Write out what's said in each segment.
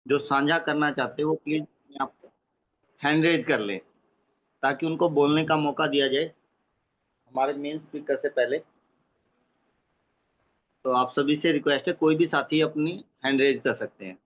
जो साझा करना चाहते हैं वो प्लीज आप हैंड रेज कर लें, ताकि उनको बोलने का मौका दिया जाए हमारे मेन स्पीकर से पहले। तो आप सभी से रिक्वेस्ट है, कोई भी साथी अपनी हैंड रेज कर सकते हैं।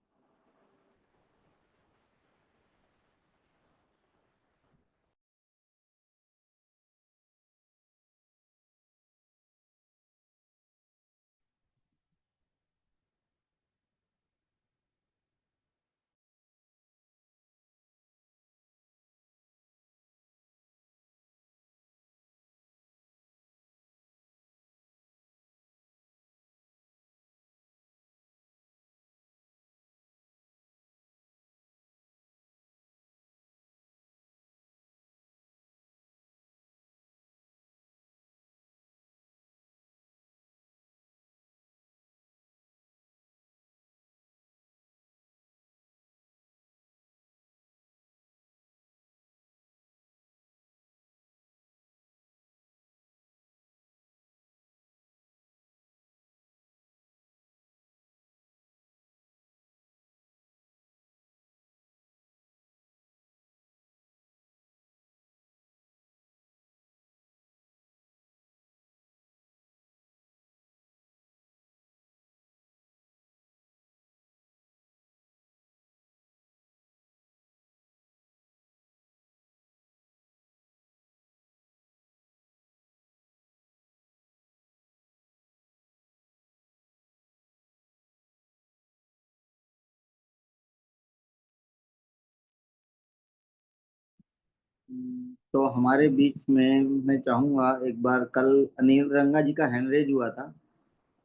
तो हमारे बीच में मैं चाहूंगा, एक बार कल अनिल रंगा जी का हैंड रेज हुआ था।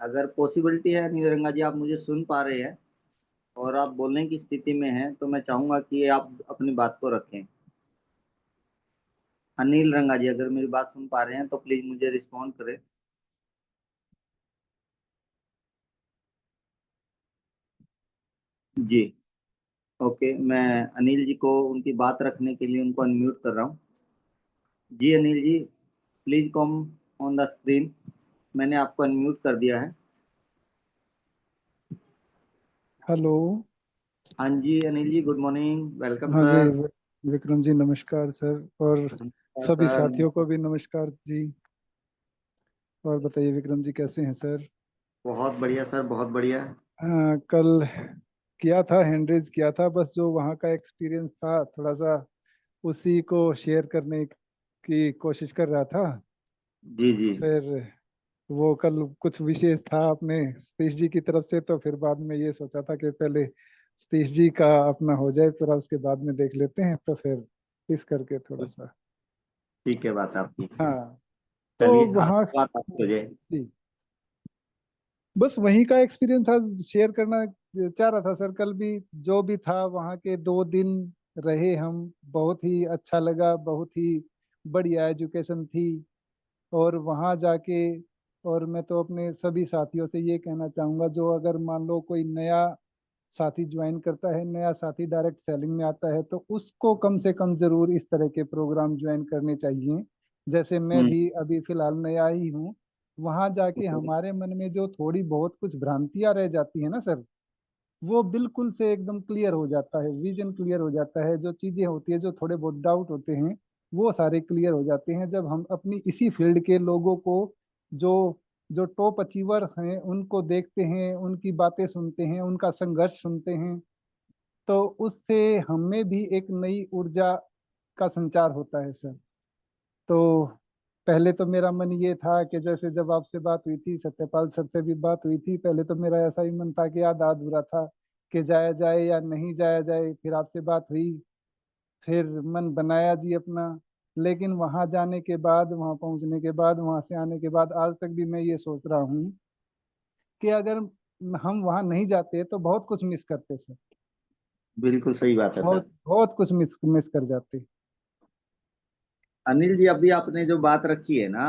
अगर पॉसिबिलिटी है अनिल रंगा जी, आप मुझे सुन पा रहे हैं और आप बोलने की स्थिति में हैं, तो मैं चाहूंगा कि आप अपनी बात को रखें। अनिल रंगा जी, अगर मेरी बात सुन पा रहे हैं तो प्लीज मुझे रिस्पॉन्ड करें। जी। ओके, मैं अनिल जी को उनकी बात रखने के लिए उनको अनम्यूट कर रहा हूँ। जी Anil ji, please come on the screen. मैंने आपको अनम्यूट कर दिया है। हेलो। हाँ जी Anil ji, good morning, welcome हाँ जी, सर। विक्रम जी नमस्कार सर, और नमस्कार सभी सर। साथियों को भी नमस्कार जी। और बताइए विक्रम जी कैसे हैं सर? बहुत बढ़िया सर, बहुत बढ़िया। कल किया था, हैंडरेज किया था, बस जो वहाँ का एक्सपीरियंस था थोड़ा सा उसी को शेयर करने की कोशिश कर रहा था। जी जी। फिर वो कल कुछ विशेष था अपने सतीश जी की तरफ से, तो फिर बाद में ये सोचा था कि पहले सतीश जी का अपना हो जाए पूरा, उसके बाद में देख लेते हैं, तो फिर इस करके थोड़ा सा। ठीक है, बात आपकी। हाँ। तो चलिए, वहाँ आपकी बात आपकी हो जाए। जी, बस वहीं का एक्सपीरियंस था, शेयर करना चाह रहा था सर। कल भी जो भी था, वहाँ के 2 दिन रहे हम, बहुत ही अच्छा लगा, बहुत ही बढ़िया एजुकेशन थी। और वहाँ जाके, और मैं तो अपने सभी साथियों से ये कहना चाहूँगा, जो अगर मान लो कोई नया साथी ज्वाइन करता है, नया साथी डायरेक्ट सेलिंग में आता है, तो उसको कम से कम जरूर इस तरह के प्रोग्राम ज्वाइन करने चाहिए। जैसे मैं हम्म। भी अभी फिलहाल नया ही हूँ। वहाँ जाके हमारे मन में जो थोड़ी बहुत कुछ भ्रांतियां रह जाती है ना सर, वो बिल्कुल से एकदम क्लियर हो जाता है, विजन क्लियर हो जाता है। जो चीजें होती है, जो थोड़े बहुत डाउट होते हैं, वो सारे क्लियर हो जाते हैं जब हम अपनी इसी फील्ड के लोगों को, जो जो टॉप अचीवर हैं, उनको देखते हैं, उनकी बातें सुनते हैं, उनका संघर्ष सुनते हैं। तो उससे हमें भी एक नई ऊर्जा का संचार होता है सर। तो पहले तो मेरा मन ये था कि जैसे जब आपसे बात हुई थी, सत्यपाल सर से भी बात हुई थी, पहले तो मेरा ऐसा ही मन था कि आधा अधूरा था कि जाया जाए या नहीं जाया जाए। फिर आपसे बात हुई, फिर मन बनाया जी अपना। लेकिन वहां जाने के बाद, वहां पहुंचने के बाद, वहां से आने के बाद, आज तक भी मैं ये सोच रहा हूँ कि अगर हम वहां नहीं जाते तो बहुत कुछ मिस करते सर। बिल्कुल सही बात है सर। बहुत बहुत कुछ मिस मिस कर जाते। अनिल जी, अभी आपने जो बात रखी है ना,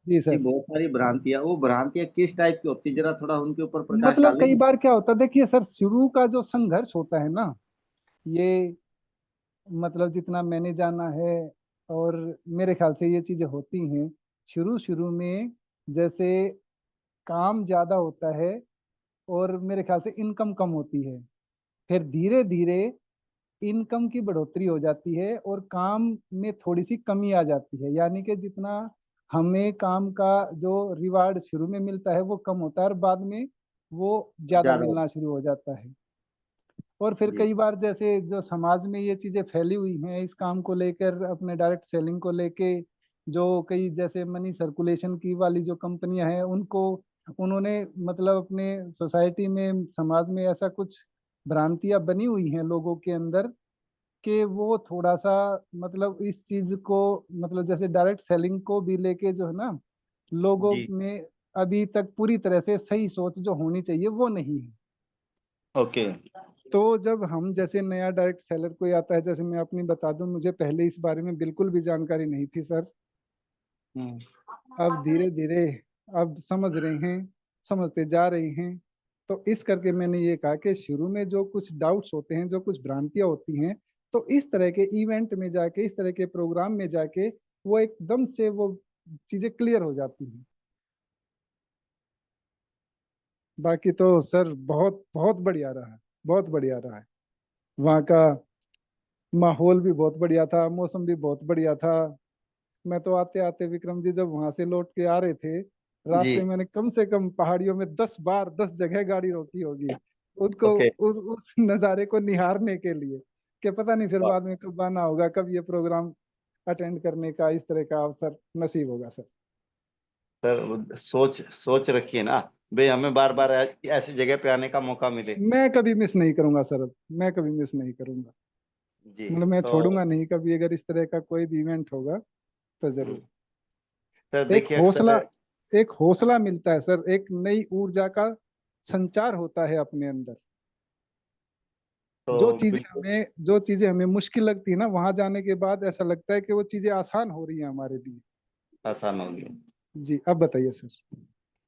जी कि सर। बहुत सारी भ्रांतियां, वो भ्रांतियां किस टाइप की होती है, जरा थोड़ा उनके ऊपर प्रकाश मतलब कई डालेंगे। बार क्या होता है, देखिए सर, शुरू का जो संघर्ष होता है ना, ये मतलब जितना मैंने जाना है, और मेरे ख्याल से ये चीजें होती हैं शुरू शुरू में। जैसे काम ज्यादा होता है और मेरे ख्याल से इनकम कम होती है। फिर धीरे धीरे इनकम की बढ़ोतरी हो जाती है और काम में थोड़ी सी कमी आ जाती है, यानी कि जितना हमें काम का जो रिवार्ड शुरू में मिलता है वो कम होता है और बाद में वो ज्यादा ज्यादा। मिलना शुरू हो जाता है। और फिर जी कई बार जैसे जो समाज में ये चीजें फैली हुई हैं इस काम को लेकर, अपने डायरेक्ट सेलिंग को लेके, जो कई जैसे मनी सर्कुलेशन की वाली जो कंपनियां हैं उनको, उन्होंने मतलब अपने सोसाइटी में, समाज में ऐसा कुछ भ्रांतियां बनी हुई हैं लोगों के अंदर कि वो थोड़ा सा मतलब इस चीज को, मतलब जैसे डायरेक्ट सेलिंग को भी लेके जो है ना, लोगों जी। में अभी तक पूरी तरह से सही सोच जो होनी चाहिए वो नहीं है। ओके। तो जब हम जैसे नया डायरेक्ट सेलर कोई आता है, जैसे मैं अपनी बता दूं, मुझे पहले इस बारे में बिल्कुल भी जानकारी नहीं थी सर। हम्म। अब धीरे धीरे अब समझ रहे हैं, समझते जा रहे हैं। तो इस करके मैंने ये कहा कि शुरू में जो कुछ डाउट्स होते हैं, जो कुछ भ्रांतियां होती हैं, तो इस तरह के इवेंट में जाके, इस तरह के प्रोग्राम में जाके वो एकदम से वो चीजें क्लियर हो जाती हैं। बाकी तो सर बहुत बहुत बढ़िया रहा है, बहुत बढ़िया रहा है। वहाँ का माहौल भी बहुत बढ़िया था, मौसम भी बहुत बढ़िया था। मैं तो आते आते विक्रम जी जब वहां से लौट के आ रहे थे, जी। रास्ते में मैंने कम से कम पहाड़ियों में 10 बार 10 जगह गाड़ी रोकी होगी उनको, ओके। उस नज़ारे को निहारने के लिए, कि पता नहीं फिर बाद में कब आना होगा, कब ये प्रोग्राम अटेंड करने का इस तरह का अवसर नसीब होगा सर। सर सोच सोच रखिए ना, भाई हमें बार बार ऐसी जगह पे आने का मौका मिले। मैं कभी मिस नहीं करूंगा सर, अब मैं कभी मिस नहीं करूंगा। जी। मतलब मैं तो छोड़ूंगा नहीं कभी, अगर इस तरह का कोई भी इवेंट होगा तो जरूर। सर एक देखिए हौसला, अक्सर। एक हौसला मिलता है सर, एक नई ऊर्जा का संचार होता है अपने अंदर। तो बिल्कुल जो चीजें हमें मुश्किल लगती है ना, वहां जाने के बाद ऐसा लगता है कि वो चीजें आसान हो रही हैं हमारे लिए। आसान होगी। जी अब बताइए सर।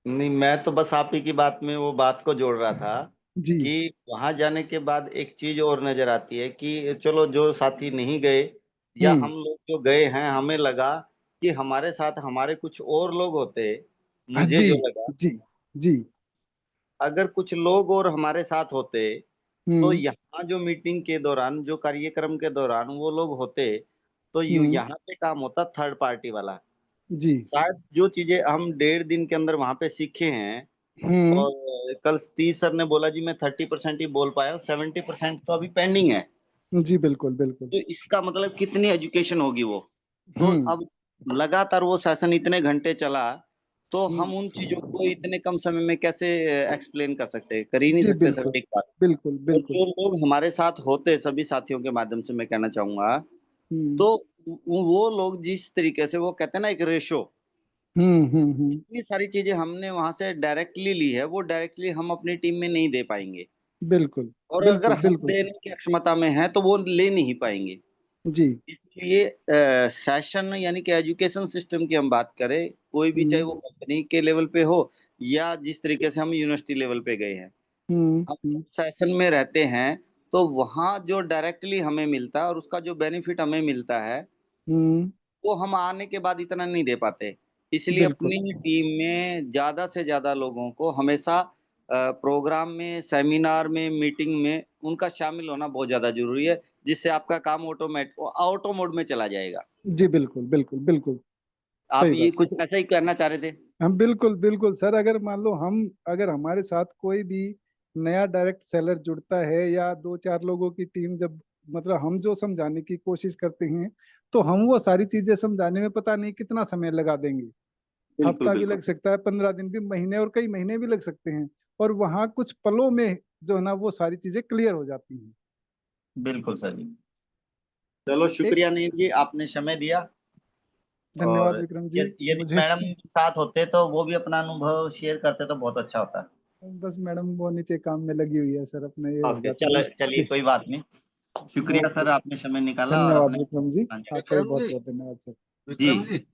नहीं, मैं तो बस आप ही की बात में वो बात को जोड़ रहा था जी। कि वहां जाने के बाद एक चीज और नजर आती है कि चलो जो साथी नहीं गए या हम्म। हम लोग जो गए हैं, हमें लगा कि हमारे साथ हमारे कुछ और लोग होते। हाँ मुझे जी। जो लगा, जी। जी। अगर कुछ लोग और हमारे साथ होते तो हम्म। यहाँ जो मीटिंग के दौरान, जो कार्यक्रम के दौरान वो लोग होते, तो हम्म। यहाँ पे काम होता थर्ड पार्टी वाला। जी। शायद जो चीजें हम 1.5 दिन के अंदर वहां पे सीखे हैं, हम्म। और कल 30 सर ने बोला जी मैं 30% ही बोल पाया, 70% तो अभी पेंडिंग है। जी बिल्कुल बिल्कुल। तो इसका मतलब कितनी एजुकेशन होगी वो। तो हम्म। अब लगातार वो सेशन इतने घंटे चला, तो हम उन हम्म। चीजों को इतने कम समय में कैसे एक्सप्लेन कर सकते हैं, कर ही नहीं जी सकते सर, बिल्कुल एक बात। बिल्कुल और बिल्कुल। जो लोग हमारे साथ होते, सभी साथियों के माध्यम से मैं कहना चाहूंगा, हम्म। तो वो लोग जिस तरीके से, वो कहते हैं ना एक रेशो, हम्म। इतनी सारी चीजें हमने वहां से डायरेक्टली ली है, वो डायरेक्टली हम अपनी टीम में नहीं दे पाएंगे। बिल्कुल और अगर बिल्कुल हम बिल्कुल सर। देने की क्षमता में है तो वो ले नहीं पाएंगे। जी। इसलिए सेशन यानी कि एजुकेशन सिस्टम की हम बात करें, कोई भी, चाहे हम्म। वो कंपनी के लेवल पे हो या जिस तरीके से हम यूनिवर्सिटी लेवल पे गए हैं, हम हम्म। सेशन में रहते हैं, तो वहाँ जो डायरेक्टली हमें मिलता है और उसका जो बेनिफिट हमें मिलता है, हम्म। वो हम आने के बाद इतना नहीं दे पाते। इसलिए बिल्कुल अपनी टीम में ज्यादा से ज्यादा लोगों को हमेशा प्रोग्राम में, सेमिनार में, मीटिंग में उनका शामिल होना बहुत ज्यादा जरूरी है, जिससे आपका काम ऑटो मोड में चला जाएगा। जी बिल्कुल बिल्कुल बिल्कुल। आप सही ये बात। कुछ ऐसा ही कहना चाह रहे थे। हम बिल्कुल बिल्कुल सर, अगर मान लो हम, अगर हमारे साथ कोई भी नया डायरेक्ट सेलर जुड़ता है या दो चार लोगों की टीम जब, मतलब हम जो समझाने की कोशिश करते हैं, तो हम वो सारी चीजें समझाने में पता नहीं कितना समय लगा देंगे। बिल्कुल हफ्ता भी बिल्कुल। लग सकता है, 15 दिन भी, महीने और कई महीने भी लग सकते हैं। और वहाँ कुछ पलों में जो है ना वो सारी चीजें क्लियर हो जाती हैं। बिल्कुल सर जी। चलो एक शुक्रिया नील जी, आपने समय दिया। और धन्यवाद विक्रम जी। यदि मुझे मैडम साथ होते तो वो भी अपना अनुभव शेयर करते तो बहुत अच्छा होता। बस मैडम वो नीचे काम में लगी हुई है सर, अपना ये हो ओके, जाता चलो है चलिए, ना। कोई बात नहीं। शुक्रिया ओके। सर, आपने समय निकाला और धन्यवाद अपने विक्रम जी। हाँ जी। आपका भी विक्रम बहुत जी, बहुत धन्यवाद सर। जी। विक्रम जी,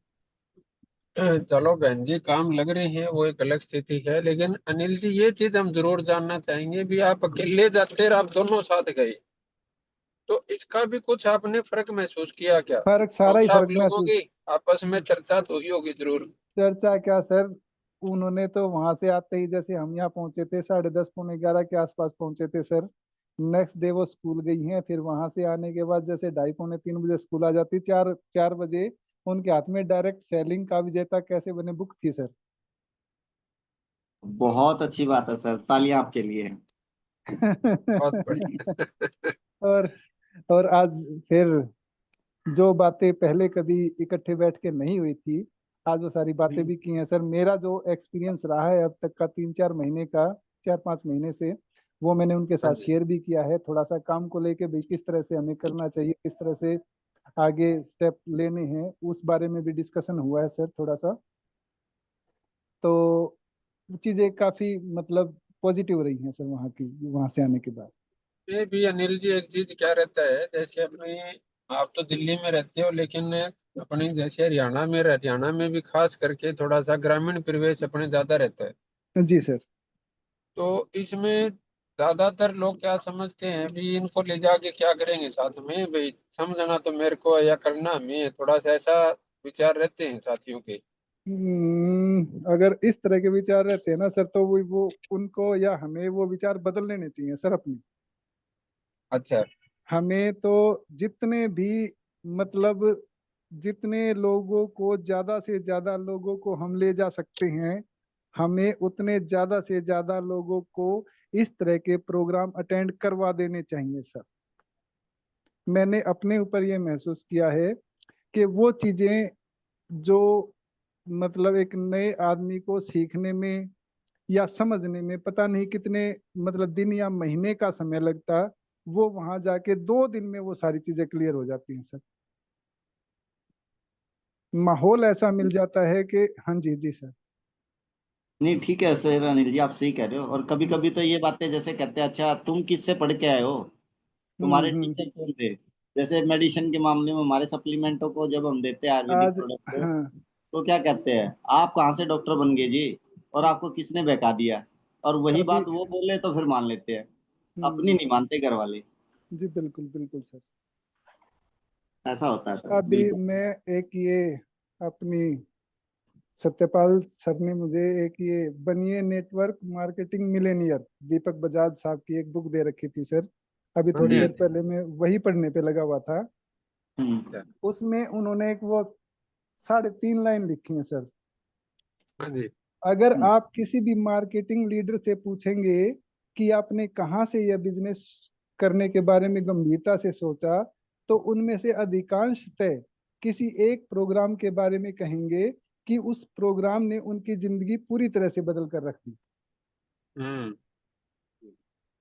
चलो बहन जी काम लग रही है वो एक अलग स्थिति है, लेकिन अनिल जी ये चीज हम जरूर जानना चाहेंगे भी आप अकेले जाते और आप दोनों साथ गए, तो इसका भी कुछ आपने फर्क महसूस किया क्या? फर्क, सारा ही क्योंकि आप फर्क लोगों महसूस। की आपस में चर्चा तो हुई होगी जरूर। चर्चा क्या सर, उन्होंने तो वहां से आते ही, जैसे हम यहाँ पहुंचे थे 10:30 पौने 11 के आसपास पहुंचे थे सर, नेक्स्ट डे वो स्कूल गई हैं, फिर वहां से आने के बाद जैसे 2:30 पौने 3 बजे स्कूल आ जाती, 4 4 बजे उनके हाथ में डायरेक्ट सेलिंग का विजेता कैसे बने बुक थी सर। बहुत अच्छी बात है सर, तालियां आपके लिए। बहुत बढ़िया। और और आज फिर जो बातें पहले कभी इकट्ठे बैठ के नहीं हुई थी, आज वो सारी बातें भी की हैं सर। मेरा जो एक्सपीरियंस रहा है अब तक का 3 4 महीने का, 4 5 महीने से, वो मैंने उनके हाँ साथ जी। शेयर भी किया है। थोड़ा सा काम को लेके भी किस तरह से हमें करना चाहिए, किस तरह से आगे स्टेप लेने हैं, उस बारे में भी डिस्कशन हुआ है सर थोड़ा सा। तो चीजें काफी मतलब पॉजिटिव रही हैं सर वहाँ की, वहां से आने के बाद। ये भी अनिल जी एक चीज क्या रहता है, जैसे अपने, आप तो दिल्ली में रहते हो, लेकिन अपने जैसे हरियाणा में भी खास करके थोड़ा सा ग्रामीण परिवेश अपने ज्यादा रहता है। जी सर। तो इसमें ज्यादातर लोग क्या समझते हैं भी इनको ले जाके क्या करेंगे साथ में, भाई समझना तो मेरे को है या करना हमें है, थोड़ा सा ऐसा विचार रहते हैं साथियों के। अगर इस तरह के विचार रहते हैं ना सर, तो वो उनको या हमें वो विचार बदल लेने चाहिए सर अपने। अच्छा। हमें तो जितने भी मतलब जितने लोगों को, ज्यादा से ज्यादा लोगों को हम ले जा सकते हैं, हमें उतने ज्यादा से ज्यादा लोगों को इस तरह के प्रोग्राम अटेंड करवा देने चाहिए सर। मैंने अपने ऊपर ये महसूस किया है कि वो चीजें जो मतलब एक नए आदमी को सीखने में या समझने में पता नहीं कितने मतलब दिन या महीने का समय लगता, वो वहां जाके 2 दिन में वो सारी चीजें क्लियर हो जाती हैं सर। माहौल ऐसा मिल जाता है कि हाँ जी जी सर। नहीं ठीक है सर अनिल जी, आप सही कह रहे हो। और कभी कभी तो ये बातें जैसे कहते हैं, अच्छा तुम किससे पढ़ के आए हो, तुम्हारे टीचर हम्म। कौन थे। जैसे मेडिसिन के मामले में हमारे सप्लीमेंटों को जब हम देते हैं आयुर्वेदिक आज प्रोडक्ट को, हाँ। तो क्या कहते हैं, आप कहाँ से डॉक्टर बन गए जी, और आपको किसने बहका दिया। और वही अभी बात वो बोले तो फिर मान लेते हैं, अपनी हम्म। नहीं मानते घर वाले। जी बिल्कुल बिल्कुल सर। ऐसा होता है सर, अभी बिल्कुल। मैं एक ये अपनी सत्यपाल सर ने मुझे एक ये बनिए नेटवर्क मार्केटिंग मिलेनियर, दीपक बजाज साहब की एक बुक दे रखी थी सर। अभी हाँ थोड़ी जी, हाँ देर जी। पहले मैं वही पढ़ने पे लगा हुआ था। हम्म। अच्छा। उसमें उन्होंने एक वो 3.5 लाइन लिखी है सर। हाँ जी। अगर हम्म। आप किसी भी मार्केटिंग लीडर से पूछेंगे कि आपने कहाँ से यह बिजनेस करने के बारे में गंभीरता से सोचा, तो उनमें से अधिकांशतः किसी एक प्रोग्राम के बारे में कहेंगे कि उस प्रोग्राम ने उनकी जिंदगी पूरी तरह से बदल कर रख दी। हम्म।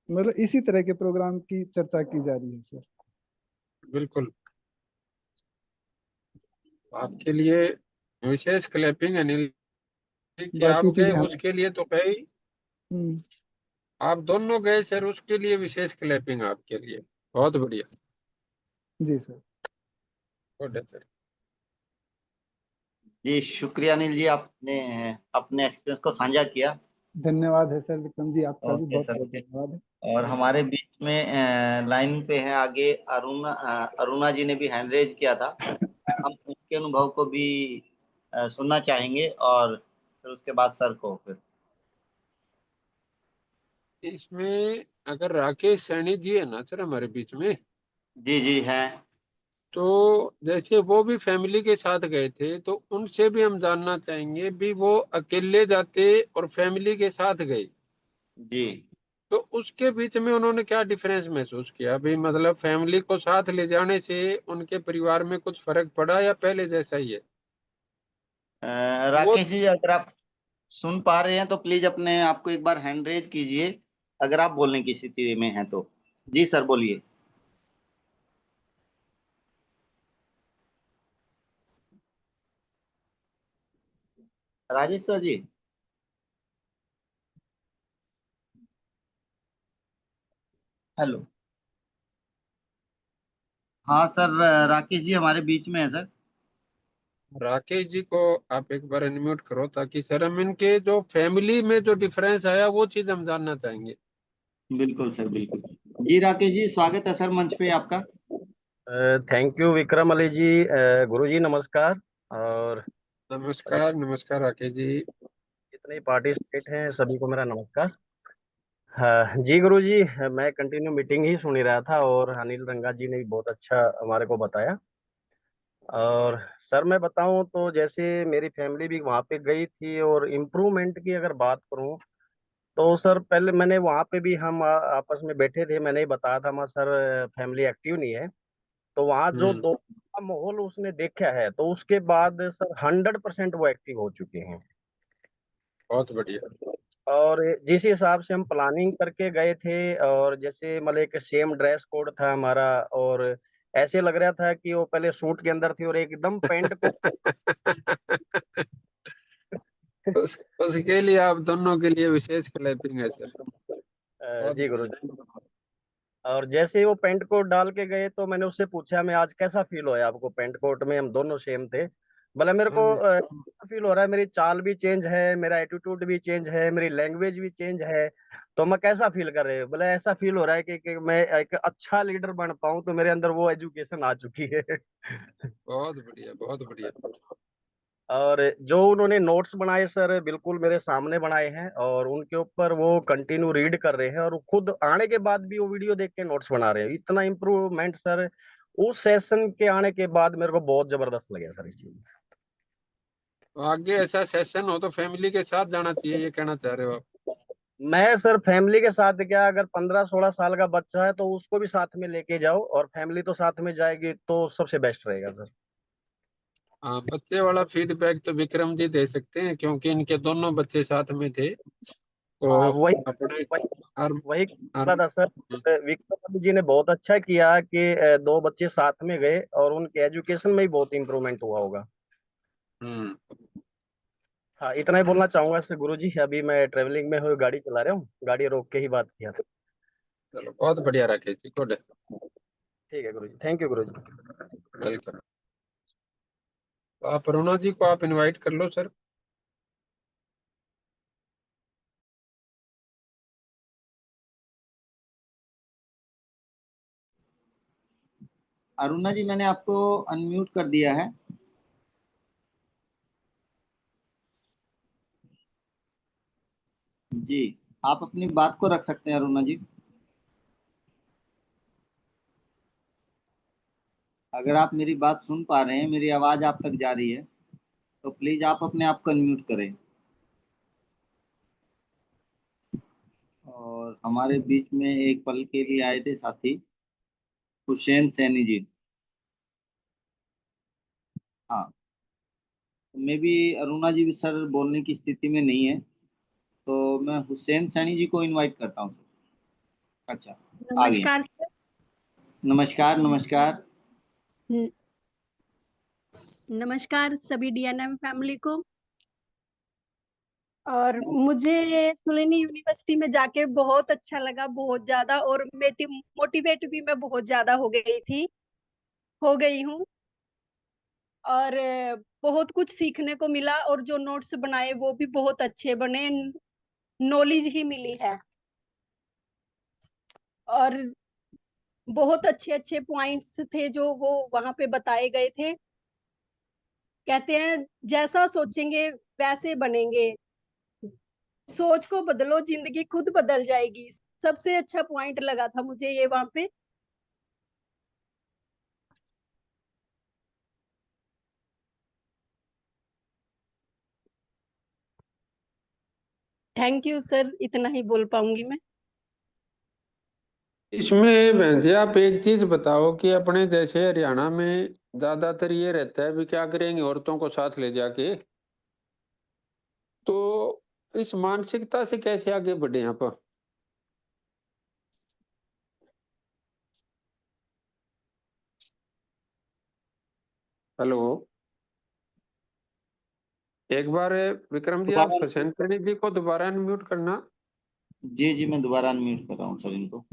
मतलब इसी तरह के प्रोग्राम की चर्चा की जा रही है सर। बिल्कुल। आपके लिए विशेष क्लैपिंग अनिल जी, कि आप बाकी गए चीजें हमें उसके लिए तो गए, हम्म। आप दोनों गए सर, उसके लिए विशेष क्लैपिंग आपके लिए। बहुत बढ़िया। जी सर। गुड है सर। जी शुक्रिया अनिल जी, आपने अपने एक्सपीरियंस को साझा किया। धन्यवाद है सर विक्रम जी, आपका भी ओके बहुत सर, बहुत ओके। धन्यवाद है। और हमारे बीच में लाइन पे है आगे अरुणा जी ने भी हैंड रेज किया था। हम उनके अनुभव को भी सुनना चाहेंगे, और फिर उसके बाद सर को फिर। इसमें अगर राकेश सैनी जी है ना सर हमारे बीच में, जी जी है। तो जैसे वो भी फैमिली के साथ गए थे, तो उनसे भी हम जानना चाहेंगे भी वो अकेले जाते और फैमिली के साथ गए, जी तो उसके बीच में उन्होंने क्या डिफरेंस महसूस किया भी, मतलब फैमिली को साथ ले जाने से उनके परिवार में कुछ फर्क पड़ा या पहले जैसा ही है वो। राकेश जी, अगर आप सुन पा रहे हैं तो प्लीज अपने आप को एक बार हैंड रेज कीजिए, अगर आप बोलने की स्थिति में हैं तो। जी सर बोलिए। राजेश सर जी। हेलो। हाँ सर, राकेश जी हमारे बीच में है सर। राकेश जी को आप एक बार अनम्यूट करो, ताकि सर हम इनके जो फैमिली में जो डिफरेंस आया वो चीज हम जानना चाहेंगे। बिल्कुल सर, बिल्कुल। जी राकेश जी, स्वागत है सर मंच पे आपका। थैंक यू विक्रम अली जी। गुरु जी नमस्कार। और नमस्कार, नमस्कार राकेश जी। जितने पार्टिसिपेट हैं सभी को मेरा नमस्कार। हाँ जी गुरुजी, मैं कंटिन्यू मीटिंग ही सुन ही रहा था और अनिल रंगा जी ने भी बहुत अच्छा हमारे को बताया। और सर मैं बताऊं तो जैसे मेरी फैमिली भी वहाँ पे गई थी, और इम्प्रूवमेंट की अगर बात करूं तो सर पहले मैंने वहाँ पे भी हम आपस में बैठे थे, मैंने ही बताया था मैं सर फैमिली एक्टिव नहीं है। तो वहाँ जो हम्म। दो का माहौल उसने देखा है, तो उसके बाद सर 100% वो एक्टिव हो चुके हैं। बहुत बढ़िया। और जिस हिसाब से हम प्लानिंग करके गए थे, और जैसे मतलब एक सेम ड्रेस कोड था हमारा, और ऐसे लग रहा था कि वो पहले सूट के अंदर थी और एकदम पैंट को उसके लिए आप दोनों के लिए विशेष क्लैपिंग है सर। बहुत जी गुरु बढ़िया। जी। और जैसे ही वो पेंट कोट डाल के गए तो मैंने उससे पूछा, मैं आज कैसा फील होया आपको पेंट कोट में, हम दोनों सेम थे। बोला मेरे हाँ को जी। फील हो रहा है, मेरी चाल भी चेंज है, मेरा एटीट्यूड भी चेंज है, मेरी लैंग्वेज भी चेंज है। तो मैं कैसा फील कर रहे हो? बोला ऐसा फील हो रहा है कि मैं एक अच्छा लीडर बन पाऊं, तो मेरे अंदर वो एजुकेशन आ चुकी है। बहुत बढ़िया, बहुत बढ़िया। और जो उन्होंने नोट्स बनाए सर, बिल्कुल मेरे सामने बनाए हैं, और उनके ऊपर वो कंटिन्यू रीड कर रहे हैं, और खुद आने के बाद भी वो वीडियो देख के नोट्स बना रहे हैं। इतना इम्प्रूवमेंट सर उस सेशन के आने के बाद मेरे को बहुत जबरदस्त लगे सर इस चीज में। तो आगे ऐसा सेशन हो तो फैमिली के साथ जाना चाहिए, ये कहना चाह रहे हो आप? मैं सर फैमिली के साथ क्या, अगर 15-16 साल का बच्चा है तो उसको भी साथ में लेके जाओ, और फैमिली तो साथ में जाएगी तो सबसे बेस्ट रहेगा सर। हाँ, बच्चे वाला फीडबैक तो विक्रम जी दे सकते हैं, क्योंकि इनके दोनों बच्चे साथ में थे। तो हाँ वही अपने वही और, वही और बोला था सर। विक्रम जी ने बहुत अच्छा किया कि दो बच्चे साथ में गए, और उनके एजुकेशन में भी बहुत इंप्रूवमेंट हुआ होगा। हम्म। हाँ इतना ही बोलना चाहूंगा सर गुरु जी। अभी मैं ट्रेवलिंग में हुई गाड़ी चला रहा हूँ, गाड़ी रोक के ही बात किया था। चलो बहुत बढ़िया राकेश जी, गुड। ठीक है गुरु जी, thank you Guru ji. Welcome. तो आप अरुणा जी को आप इनवाइट कर लो सर। अरुणा जी, मैंने आपको अनम्यूट कर दिया है। जी, आप अपनी बात को रख सकते हैं अरुणा जी। अगर आप मेरी बात सुन पा रहे हैं, मेरी आवाज आप तक जा रही है, तो प्लीज आप अपने आप को अनम्यूट करें। और हमारे बीच में एक पल के लिए आए थे साथी, हुसैन सैनी जी। हाँ, मे भी अरुणा जी भी सर बोलने की स्थिति में नहीं है, तो मैं हुसैन सैनी जी को इनवाइट करता हूँ सर। अच्छा, आ गए। नमस्कार सर। नमस्कार नमस्कार। न- नमस्कार सभी डीएनएम फैमिली को। और मुझे तुलिनी यूनिवर्सिटी में जाके बहुत अच्छा लगा, बहुत ज्यादा। और मोटिवेट भी मैं बहुत ज्यादा हो गई हूँ। और बहुत कुछ सीखने को मिला, और जो नोट्स बनाए वो भी बहुत अच्छे बने, नॉलेज ही मिली है। और बहुत अच्छे अच्छे पॉइंट्स थे जो वो वहां पे बताए गए थे। कहते हैं जैसा सोचेंगे वैसे बनेंगे, सोच को बदलो जिंदगी खुद बदल जाएगी। सबसे अच्छा पॉइंट लगा था मुझे ये वहां पे। थैंक यू सर, इतना ही बोल पाऊंगी मैं। इसमें बहन जी आप एक चीज बताओ कि अपने जैसे हरियाणा में ज्यादातर ये रहता है भी क्या करेंगे औरतों को साथ ले जाके, तो इस मानसिकता से कैसे आगे बढ़े आप? हेलो, एक बार विक्रम जी आप दोबारा। हुसैन सैनी जी को दोबारा अनम्यूट करना। जी जी, मैं दोबारा अनम्यूट कर रहा हूँ सर इनको।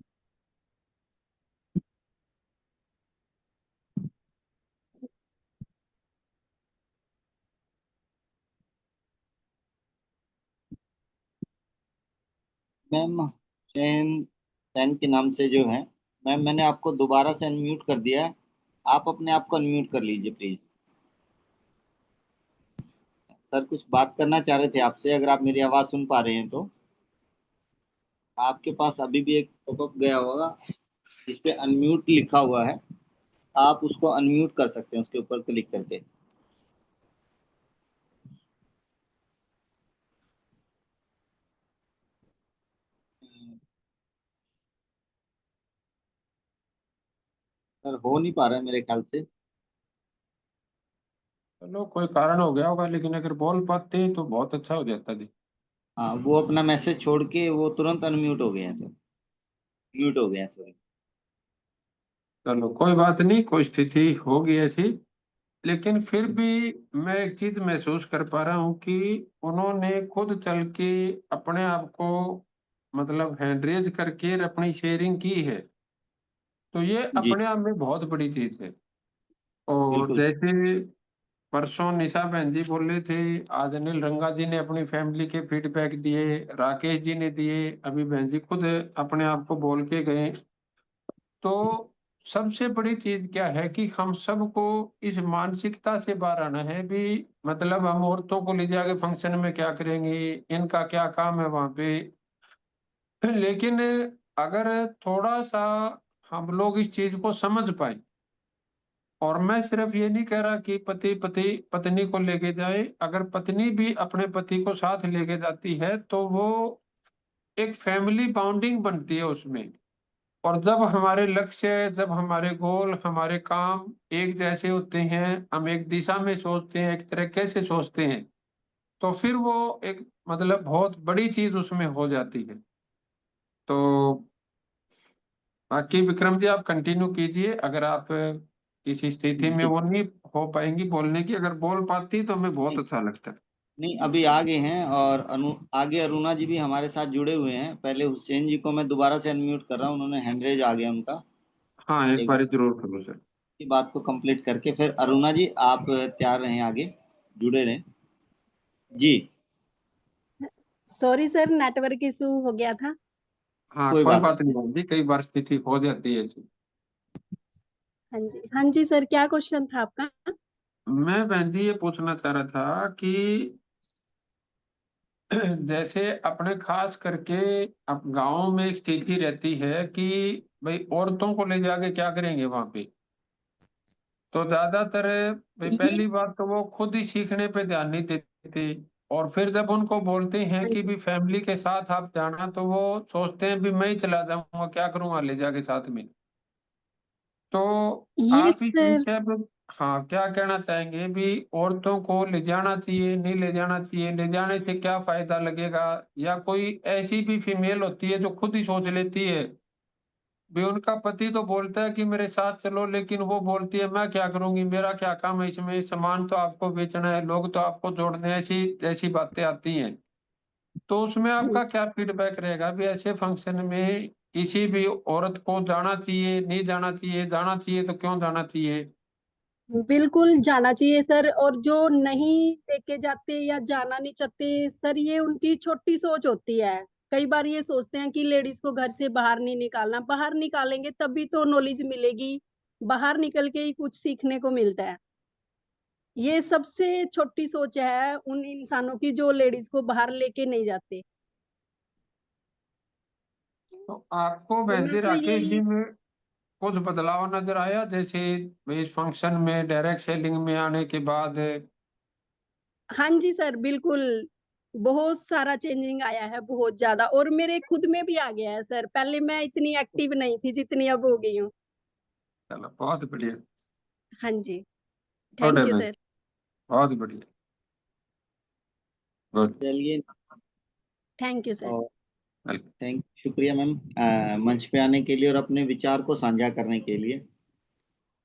मैम हुसैन सैन के नाम से जो है, मैम मैंने आपको दोबारा से अनम्यूट कर दिया है। आप अपने आप को अनम्यूट कर लीजिए प्लीज। सर कुछ बात करना चाह रहे थे आपसे, अगर आप मेरी आवाज़ सुन पा रहे हैं तो। आपके पास अभी भी एक पॉपअप गया होगा जिसपे अनम्यूट लिखा हुआ है, आप उसको अनम्यूट कर सकते हैं उसके ऊपर क्लिक करके। सर हो नहीं पा रहा है मेरे ख्याल से। चलो कोई कारण हो गया होगा, लेकिन अगर बोल पाते तो बहुत अच्छा हो जाता जी। हाँ, वो अपना मैसेज छोड़ के वो तुरंत अनम्यूट हो गए हैं सर, म्यूट हो गए हैं सर। चलो कोई बात नहीं, कोई स्थिति होगी ऐसी, लेकिन फिर भी मैं एक चीज महसूस कर पा रहा हूँ कि उन्होंने खुद चल के अपने आप को मतलब हैंड रेज करके अपनी शेयरिंग की है। तो ये जी अपने आप में बहुत बड़ी चीज है। और बिल्कुल। जैसे परसों निशा बहन जी बोले थे, आज अनिल रंगा जी ने अपनी फैमिली के फीडबैक दिए, राकेश जी ने दिए, अभी बहन जी खुद अपने आप को बोल के गए। तो सबसे बड़ी चीज क्या है कि हम सबको इस मानसिकता से बाहर आना है भी, मतलब हम औरतों को ले जाके फंक्शन में क्या करेंगे, इनका क्या काम है वहां पे। लेकिन अगर थोड़ा सा हम लोग इस चीज को समझ पाए, और मैं सिर्फ ये नहीं कह रहा कि पति पति पत्नी को लेके जाए, अगर पत्नी भी अपने पति को साथ लेके जाती है तो वो एक फैमिली बॉन्डिंग बनती है उसमें। और जब हमारे लक्ष्य, जब हमारे गोल, हमारे काम एक जैसे होते हैं, हम एक दिशा में सोचते हैं, एक तरीके से सोचते हैं, तो फिर वो एक मतलब बहुत बड़ी चीज उसमें हो जाती है। तो बाकी विक्रम जी आप कंटिन्यू कीजिए, अगर आप किसी स्थिति में जी वो नहीं हो पाएंगी बोलने की, अगर बोल पाती तो हमें बहुत नहीं, अच्छा लगता है। नहीं अभी आ गए हैं, और आगे अरुणा जी भी हमारे साथ जुड़े हुए हैं। पहले हुसैन जी को मैं दोबारा से अनम्यूट कर रहा हूँ, उन्होंने हैंडरेज आ गया उनका। हाँ एक एक बार बार जरूर करो सर। की बात को कंप्लीट करके फिर अरुणा जी आप तैयार रहें, आगे जुड़े रहें। जी सॉरी सर, नेटवर्क इशू हो गया था। हाँ कोई कोई बात बात नहीं बहन जी, कई बार स्थिति हो जाती है ऐसी। हाँ जी, हाँ जी सर, क्या क्वेश्चन था आपका? मैं बहन जी ये पूछना चाह रहा था कि जैसे अपने खास करके अब गांव में एक स्थिति रहती है कि भाई औरतों को ले जाके क्या करेंगे वहां पे। तो ज्यादातर भाई ये पहली बात तो वो खुद ही सीखने पे ध्यान नहीं देते, और फिर जब उनको बोलते हैं हाँ कि जी, भी फैमिली के साथ आप जाना, तो वो सोचते हैं भी मैं ही चला जाऊंगा, क्या करूंगा ले जाके साथ में। तो ये आप इस सर, विषय पे हाँ क्या कहना चाहेंगे भी, औरतों को ले जाना चाहिए नहीं ले जाना चाहिए, ले जाने से क्या फायदा लगेगा, या कोई ऐसी भी फीमेल होती है जो खुद ही सोच लेती है भी, उनका पति तो बोलता है कि मेरे साथ चलो, लेकिन वो बोलती है मैं क्या करूंगी, मेरा क्या काम है इसमें, सामान तो आपको बेचना है, लोग तो आपको जोड़ने हैं, ऐसी ऐसी बातें आती हैं। तो उसमें हाँ आपका जी, क्या फीडबैक रहेगा भी, ऐसे फंक्शन में किसी भी औरत को जाना चाहिए नहीं जाना चाहिए, जाना चाहिए तो क्यों जाना चाहिए। बिल्कुल जाना चाहिए सर। और जो नहीं लेके जाते या जाना नहीं चाहते सर, ये उनकी छोटी सोच होती है। कई बार ये सोचते हैं कि लेडीज को घर से बाहर नहीं निकालना, बाहर निकालेंगे तभी तो नॉलेज मिलेगी, बाहर निकल के ही कुछ सीखने को मिलता है। ये सबसे छोटी सोच है उन इंसानों की जो लेडीज को बाहर लेके नहीं जाते। तो आपको तो बहन मैं जी तो राकेश जी यही, में कुछ बदलाव नजर आया, जैसे इस फंक्शन में डायरेक्ट सेलिंग में आने के बाद। हाँ जी सर, बिल्कुल बहुत सारा चेंजिंग आया है, बहुत ज्यादा। और मेरे खुद में भी आ गया है सर, पहले मैं इतनी एक्टिव नहीं थी जितनी अब हो गई हूँ। चलो बहुत बढ़िया। हाँ जी, गुड है थैंक यू भाई, सर। बहुत बढ़िया। गुड। चलिए। Thank you sir. और थैंक शुक्रिया मैम, मंच पे आने के लिए और अपने विचार को साझा करने के लिए।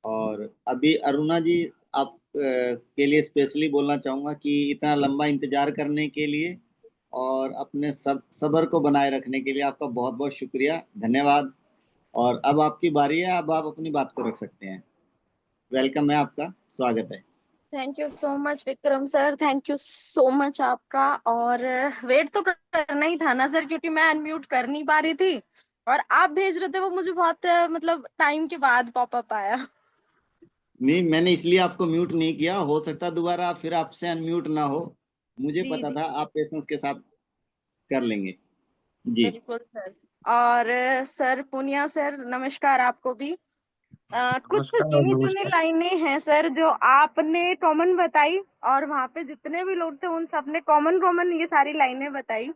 और अभी अरुणा जी, आप के लिए स्पेशली बोलना चाहूँगा कि इतना लंबा इंतजार करने के लिए और अपने सब्र को बनाए रखने के लिए आपका बहुत बहुत शुक्रिया, धन्यवाद। और अब आपकी बारी है, अब आप अपनी बात को रख सकते हैं। वेलकम है, आपका स्वागत है। Thank you so much Vikram sir, thank you so much आपका। और वेट तो करना ही था ना सर, क्योंकि मैं अनम्यूट कर नहीं पा रही थी, और आप भेज रहे थे वो मुझे बहुत मतलब टाइम के बाद पॉपअप आया। नहीं, मैंने इसलिए आपको म्यूट नहीं किया, हो सकता दोबारा फिर आपसे अनम्यूट ना हो। मुझे जी पता जी, था आप पेशेंस के साथ कर लेंगे। जी बिल्कुल सर। और सर पुनिया सर नमस्कार आपको भी। कुछ नमस्कार गिनी चुनी नमस्कार। लाइनें हैं सर जो आपने कॉमन बताई, और वहां पे जितने भी लोग थे उन सबने कॉमन कॉमन ये सारी लाइनें बताई।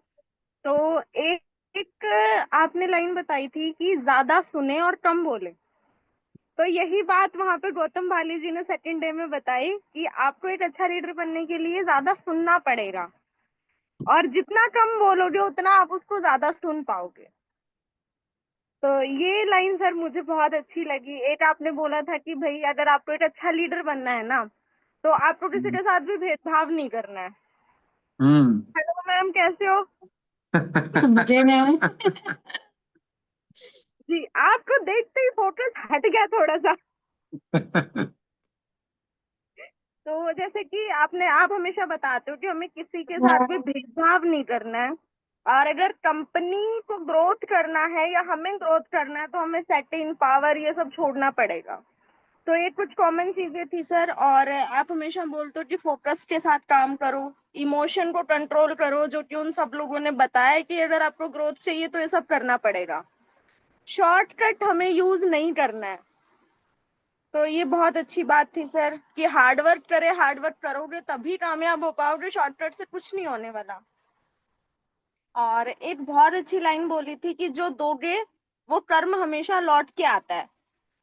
तो एक एक आपने लाइन बताई थी कि ज्यादा सुने और कम बोले। तो यही बात वहां पे गौतम भाली जी ने सेकंड डे में बताई कि आपको एक अच्छा लीडर बनने के लिए ज्यादा सुनना पड़ेगा, और जितना कम बोलोगे उतना आप उसको ज्यादा सुन पाओगे। तो ये लाइन सर मुझे बहुत अच्छी लगी। एक आपने बोला था कि भाई अगर आपको एक अच्छा लीडर बनना है ना, तो आपको किसी के साथ भी भेदभाव नहीं करना है। हम्म। हेलो मैम, कैसे हो? जय मैम। जी, आपको देखते ही फोकस हट गया थोड़ा सा। तो जैसे कि आप हमेशा बताते हो कि हमें किसी के साथ भी भेदभाव नहीं करना है, और अगर कंपनी को ग्रोथ करना है या हमें ग्रोथ करना है तो हमें सेटिंग पावर ये सब छोड़ना पड़ेगा। तो ये कुछ कॉमन चीजें थी सर। और आप हमेशा बोलते हो कि फोकस के साथ काम करो, इमोशन को कंट्रोल करो, जो कि उन सब लोगों ने बताया कि अगर आपको ग्रोथ चाहिए तो ये सब करना पड़ेगा। शॉर्टकट हमें यूज नहीं करना है। तो ये बहुत अच्छी बात थी सर कि हार्डवर्क करे, हार्डवर्क करोगे तभी कामयाब हो पाओगे, शॉर्टकट से कुछ नहीं होने वाला। और एक बहुत अच्छी लाइन बोली थी कि जो दोगे वो कर्म हमेशा लौट के आता है।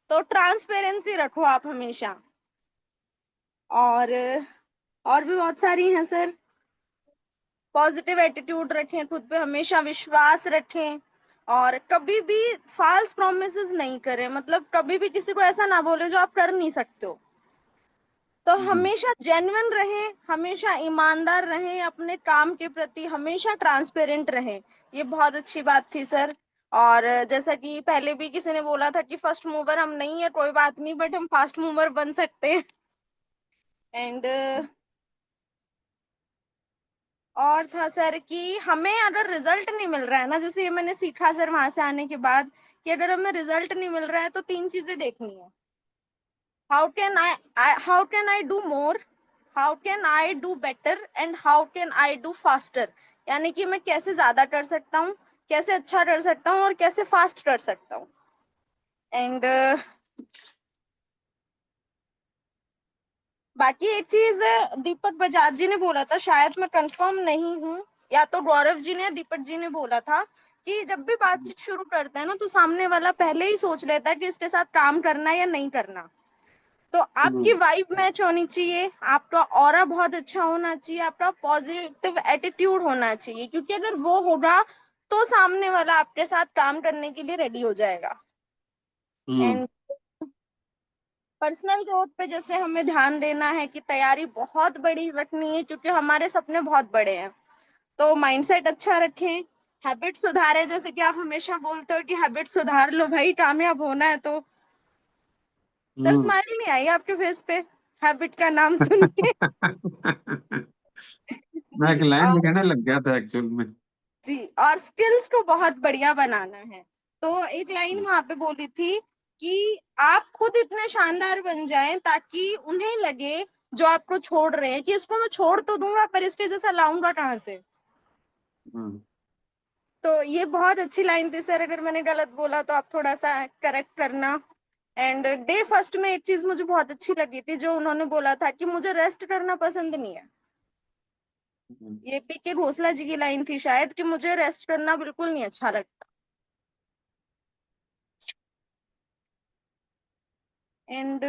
तो ट्रांसपेरेंसी रखो आप हमेशा। और भी बहुत सारी हैं सर। पॉजिटिव एटीट्यूड रखें, खुद पे हमेशा विश्वास रखें, और कभी भी फॉल्स प्रोमिसेस नहीं करें। मतलब कभी भी किसी को ऐसा ना बोले जो आप कर नहीं सकते हो। तो हमेशा जेन्युइन रहें, हमेशा ईमानदार रहें अपने काम के प्रति, हमेशा ट्रांसपेरेंट रहें। ये बहुत अच्छी बात थी सर। और जैसा कि पहले भी किसी ने बोला था कि फर्स्ट मूवर हम नहीं है, कोई बात नहीं, बट हम फास्ट मूवर बन सकते हैं। एंड और था सर कि हमें अगर रिजल्ट नहीं मिल रहा है ना, जैसे ये मैंने सीखा सर वहां से आने के बाद, कि अगर हमें रिजल्ट नहीं मिल रहा है तो 3 चीजें देखनी है। How can I do more, how can I do better, and how can I do faster. यानी कि मैं कैसे ज्यादा कर सकता हूँ, कैसे अच्छा कर सकता हूँ, और कैसे फास्ट कर सकता हूँ। एंड बाकी एक चीज दीपक बजाज जी ने बोला था, शायद मैं कंफर्म नहीं हूँ, या तो गौरव जी ने या दीपक जी ने बोला था कि जब भी बातचीत शुरू करते हैं ना तो सामने वाला पहले ही सोच लेता है कि इसके साथ काम करना है या नहीं करना। तो आपकी वाइब मैच होनी चाहिए, आपका ऑरा बहुत अच्छा होना चाहिए, आपका पॉजिटिव एटीट्यूड होना चाहिए, क्योंकि अगर वो होगा तो सामने वाला आपके साथ काम करने के लिए रेडी हो जाएगा। एंड पर्सनल ग्रोथ पे जैसे हमें ध्यान देना है कि तैयारी बहुत बड़ी रखनी है, क्योंकि हमारे सपने बहुत बड़े हैं। तो माइंडसेट अच्छा रखें, हैबिट सुधारें, जैसे कि आप हमेशा बोलते हो कि हैबिट सुधार लो भाई, कामयाब होना है तो। सर स्माइल नहीं आई आपके फेस पे हैबिट का नाम सुन के? मैं एक जी। लाइन लिखने लग गया था एक्चुअल में। जी, और स्किल्स को बहुत बढ़िया बनाना है। तो एक लाइन वहां पे बोली थी कि आप खुद इतने शानदार बन जाएं ताकि उन्हें लगे जो आपको छोड़ रहे हैं कि इसको मैं छोड़ तो दूंगा पर इसके जैसा लाऊंगा कहाँ से। हम्म। तो ये बहुत अच्छी लाइन थी सर। अगर मैंने गलत बोला तो आप थोड़ा सा करेक्ट करना। एंड डे फर्स्ट में एक चीज मुझे बहुत अच्छी लगी थी, जो उन्होंने बोला था कि मुझे रेस्ट करना पसंद नहीं है। ये पी के घोसला जी की लाइन थी शायद, कि मुझे रेस्ट करना बिल्कुल नहीं अच्छा लगता। एंड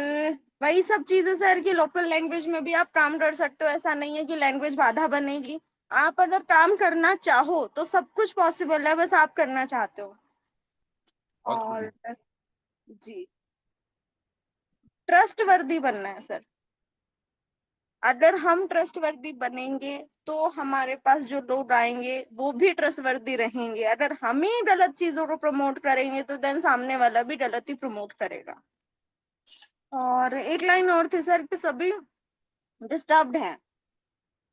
वही सब चीजें सर की लोकल लैंग्वेज में भी आप काम कर सकते हो, ऐसा नहीं है कि लैंग्वेज बाधा बनेगी। आप अगर काम करना चाहो तो सब कुछ पॉसिबल है, बस आप करना चाहते हो। बहुत और बढ़िया। जी, ट्रस्ट वर्दी बनना है सर। अगर हम ट्रस्ट वर्दी बनेंगे तो हमारे पास जो लोग आएंगे वो भी ट्रस्ट वर्दी रहेंगे। अगर हम ही गलत चीजों को प्रमोट करेंगे तो देन सामने वाला भी गलत ही प्रमोट करेगा। और एक लाइन और थी सर कि सभी डिस्टर्ब्ड हैं,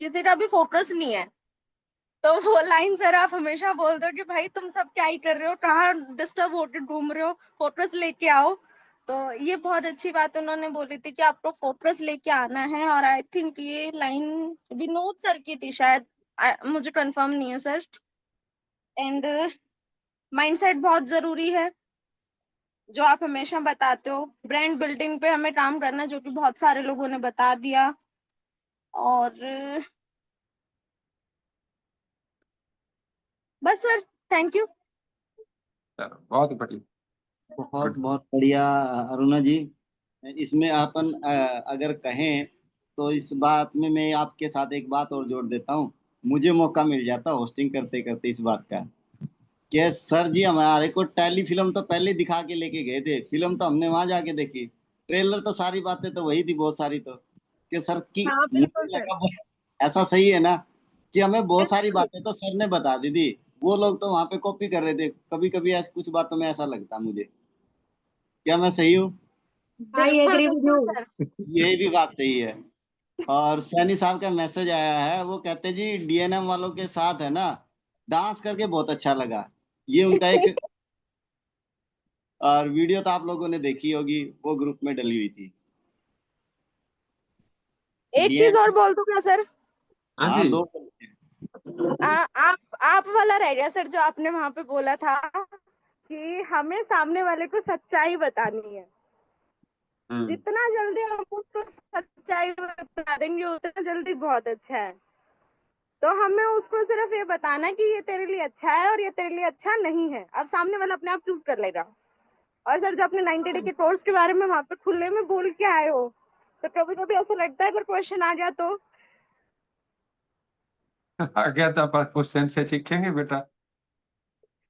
किसी का भी फोकस नहीं है। तो वो लाइन सर आप हमेशा बोलते हो कि भाई तुम सब क्या ही कर रहे हो, कहाँ डिस्टर्ब होकर घूम रहे हो, फोकस लेके आओ। तो ये बहुत अच्छी बात उन्होंने बोली थी कि आपको फोकस लेके आना है। और आई थिंक ये लाइन विनोद सर की थी शायद, मुझे कंफर्म नहीं है सर। एंड माइंडसेट बहुत जरूरी है, जो आप हमेशा बताते हो। ब्रांड बिल्डिंग पे हमें काम करना है, जो कि बहुत सारे लोगों ने बता दिया। और बस सर, थैंक यू। चलो बहुत बढ़िया। बहुत बहुत बढ़िया अरुणा जी। इसमें अपन अगर कहें तो इस बात में मैं आपके साथ एक बात और जोड़ देता हूँ। मुझे मौका मिल जाता होस्टिंग करते करते इस बात का कि सर जी हमारे को टेली फिल्म तो पहले दिखा के लेके गए थे, फिल्म तो हमने वहां जाके देखी, ट्रेलर तो सारी बातें तो वही थी बहुत सारी, तो कि सर की हाँ बिल्कुल मुझे सर। लगा ऐसा सही है ना कि हमें बहुत सारी बातें तो सर ने बता दी थी, वो लोग तो वहां पे कॉपी कर रहे थे। कभी कभी ऐसा कुछ बातों में ऐसा लगता मुझे। क्या मैं सही हूँ? आई बिल्कुल एग्री विद बिल्कुल यू। सर। ये भी बात सही है। और सैनी साहब का मैसेज आया है, वो कहते जी डीएनएम वालों के साथ है ना डांस करके बहुत अच्छा लगा। ये उनका एक और वीडियो तो आप लोगों ने देखी होगी, वो ग्रुप में डली हुई थी। एक चीज और डीएनएम। बोल दूं क्या सर? हाँ हाँ जी। दो। आप वाला रह गया सर, जो आपने वहां पे बोला था कि हमें सामने वाले को सच्चाई बतानी है। हम्म। जितना जल्दी हम उसको सच्चाई बता देंगे उतना जल्दी बहुत अच्छा है। तो हमें उसको सिर्फ ये बताना है कि ये तेरे लिए अच्छा है और ये तेरे लिए अच्छा नहीं है। अब सामने वाला अपने आप चूज कर लेगा। और सर, जो अपने 90 डे के कोर्स के बारे में वहां पे खुले में बोल के आए हो, तो कभी कभी ऐसा लगता है अगर क्वेश्चन आ गया तो। आ गया तो आप क्वेश्चन से सीखेंगे बेटा।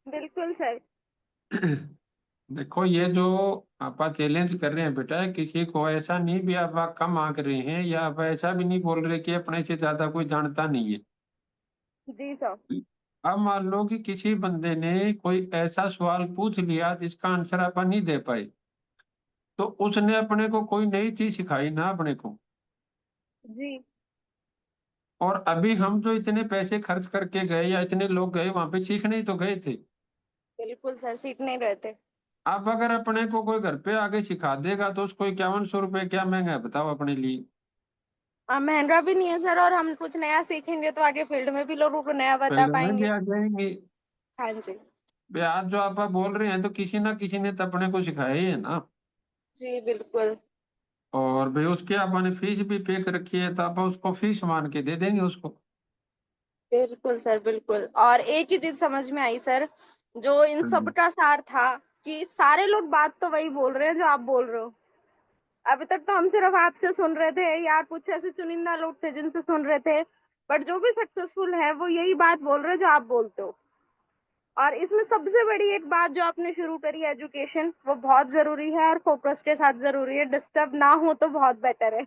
बिल्कुल सर। देखो ये जो आप चैलेंज कर रहे हैं बेटा, किसी को ऐसा नहीं भी आप कम आंक रहे हैं, या आप ऐसा भी नहीं बोल रहे कि अपने से ज्यादा कोई जानता नहीं है। जी सर। अब मान लो कि किसी बंदे ने कोई ऐसा सवाल पूछ लिया जिसका आंसर आप नहीं दे पाए, तो उसने अपने को कोई नई चीज सिखाई ना अपने को। जी और अभी हम जो इतने पैसे खर्च करके गए या इतने लोग गए वहां पे, सीखने ही तो गए थे। बिल्कुल सर, सीख नहीं रहे थे। अब अगर अपने को कोई घर पे आके सिखा देगा तो उसको 5100 रुपये क्या महंगा है बताओ अपने लिए। महंगा भी नहीं है सर, और हम कुछ नया सीखेंगे तो आगे फील्ड में भी लोगों को नया बता फील्ड में भी पाएंगे। आ जाएंगे। हाँ जी। बे आज जो आप बोल रहे हैं तो किसी ना किसी ने तो अपने को सिखाया ही है ना। जी बिल्कुल। और भाई उसके आपने फीस भी पे कर रखी है, तो आप उसको फीस मान के दे देंगे उसको। बिल्कुल सर बिल्कुल। और एक ही चीज समझ में आई सर, जो इन सब हम्म। का सार था, कि सारे लोग बात तो वही बोल रहे हैं जो आप बोल रहे हो। अभी तक तो हम सिर्फ आपसे सुन रहे थे, या कुछ ऐसे चुनिंदा लोग थे जिनसे सुन रहे थे। बट जो भी सक्सेसफुल है वो यही बात बोल रहे हैं जो आप बोलते हो। और इसमें सबसे बड़ी एक बात जो आपने शुरू करी, एजुकेशन, वो बहुत जरूरी है और फोकस के साथ जरूरी है। डिस्टर्ब ना हो तो बहुत बेटर है।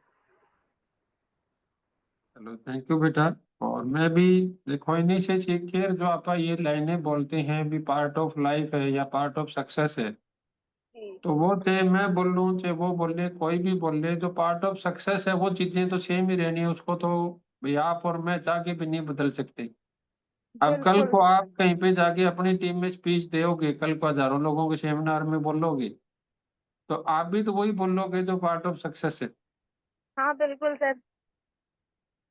चलो थैंक यू बेटा। और मैं भी देखो इन्हीं से सीख के, जो आप ये लाइनें बोलते हैं भी पार्ट ऑफ लाइफ है या पार्ट ऑफ सक्सेस है, जी तो वो चाहे मैं बोल लूँ चाहे वो बोले कोई भी बोले, जो पार्ट ऑफ सक्सेस है वो चीजें तो सेम ही रहनी है। उसको तो भाई आप और मैं चाह के भी नहीं बदल सकते। अब कल बिल्कुल को सर। आप कहीं पे जाके अपनी टीम में स्पीच दोगे, कल को हजारों लोगों के सेमिनार में बोलोगे, तो आप भी तो वही बोलोगे जो पार्ट ऑफ सक्सेस है। हाँ बिल्कुल सर।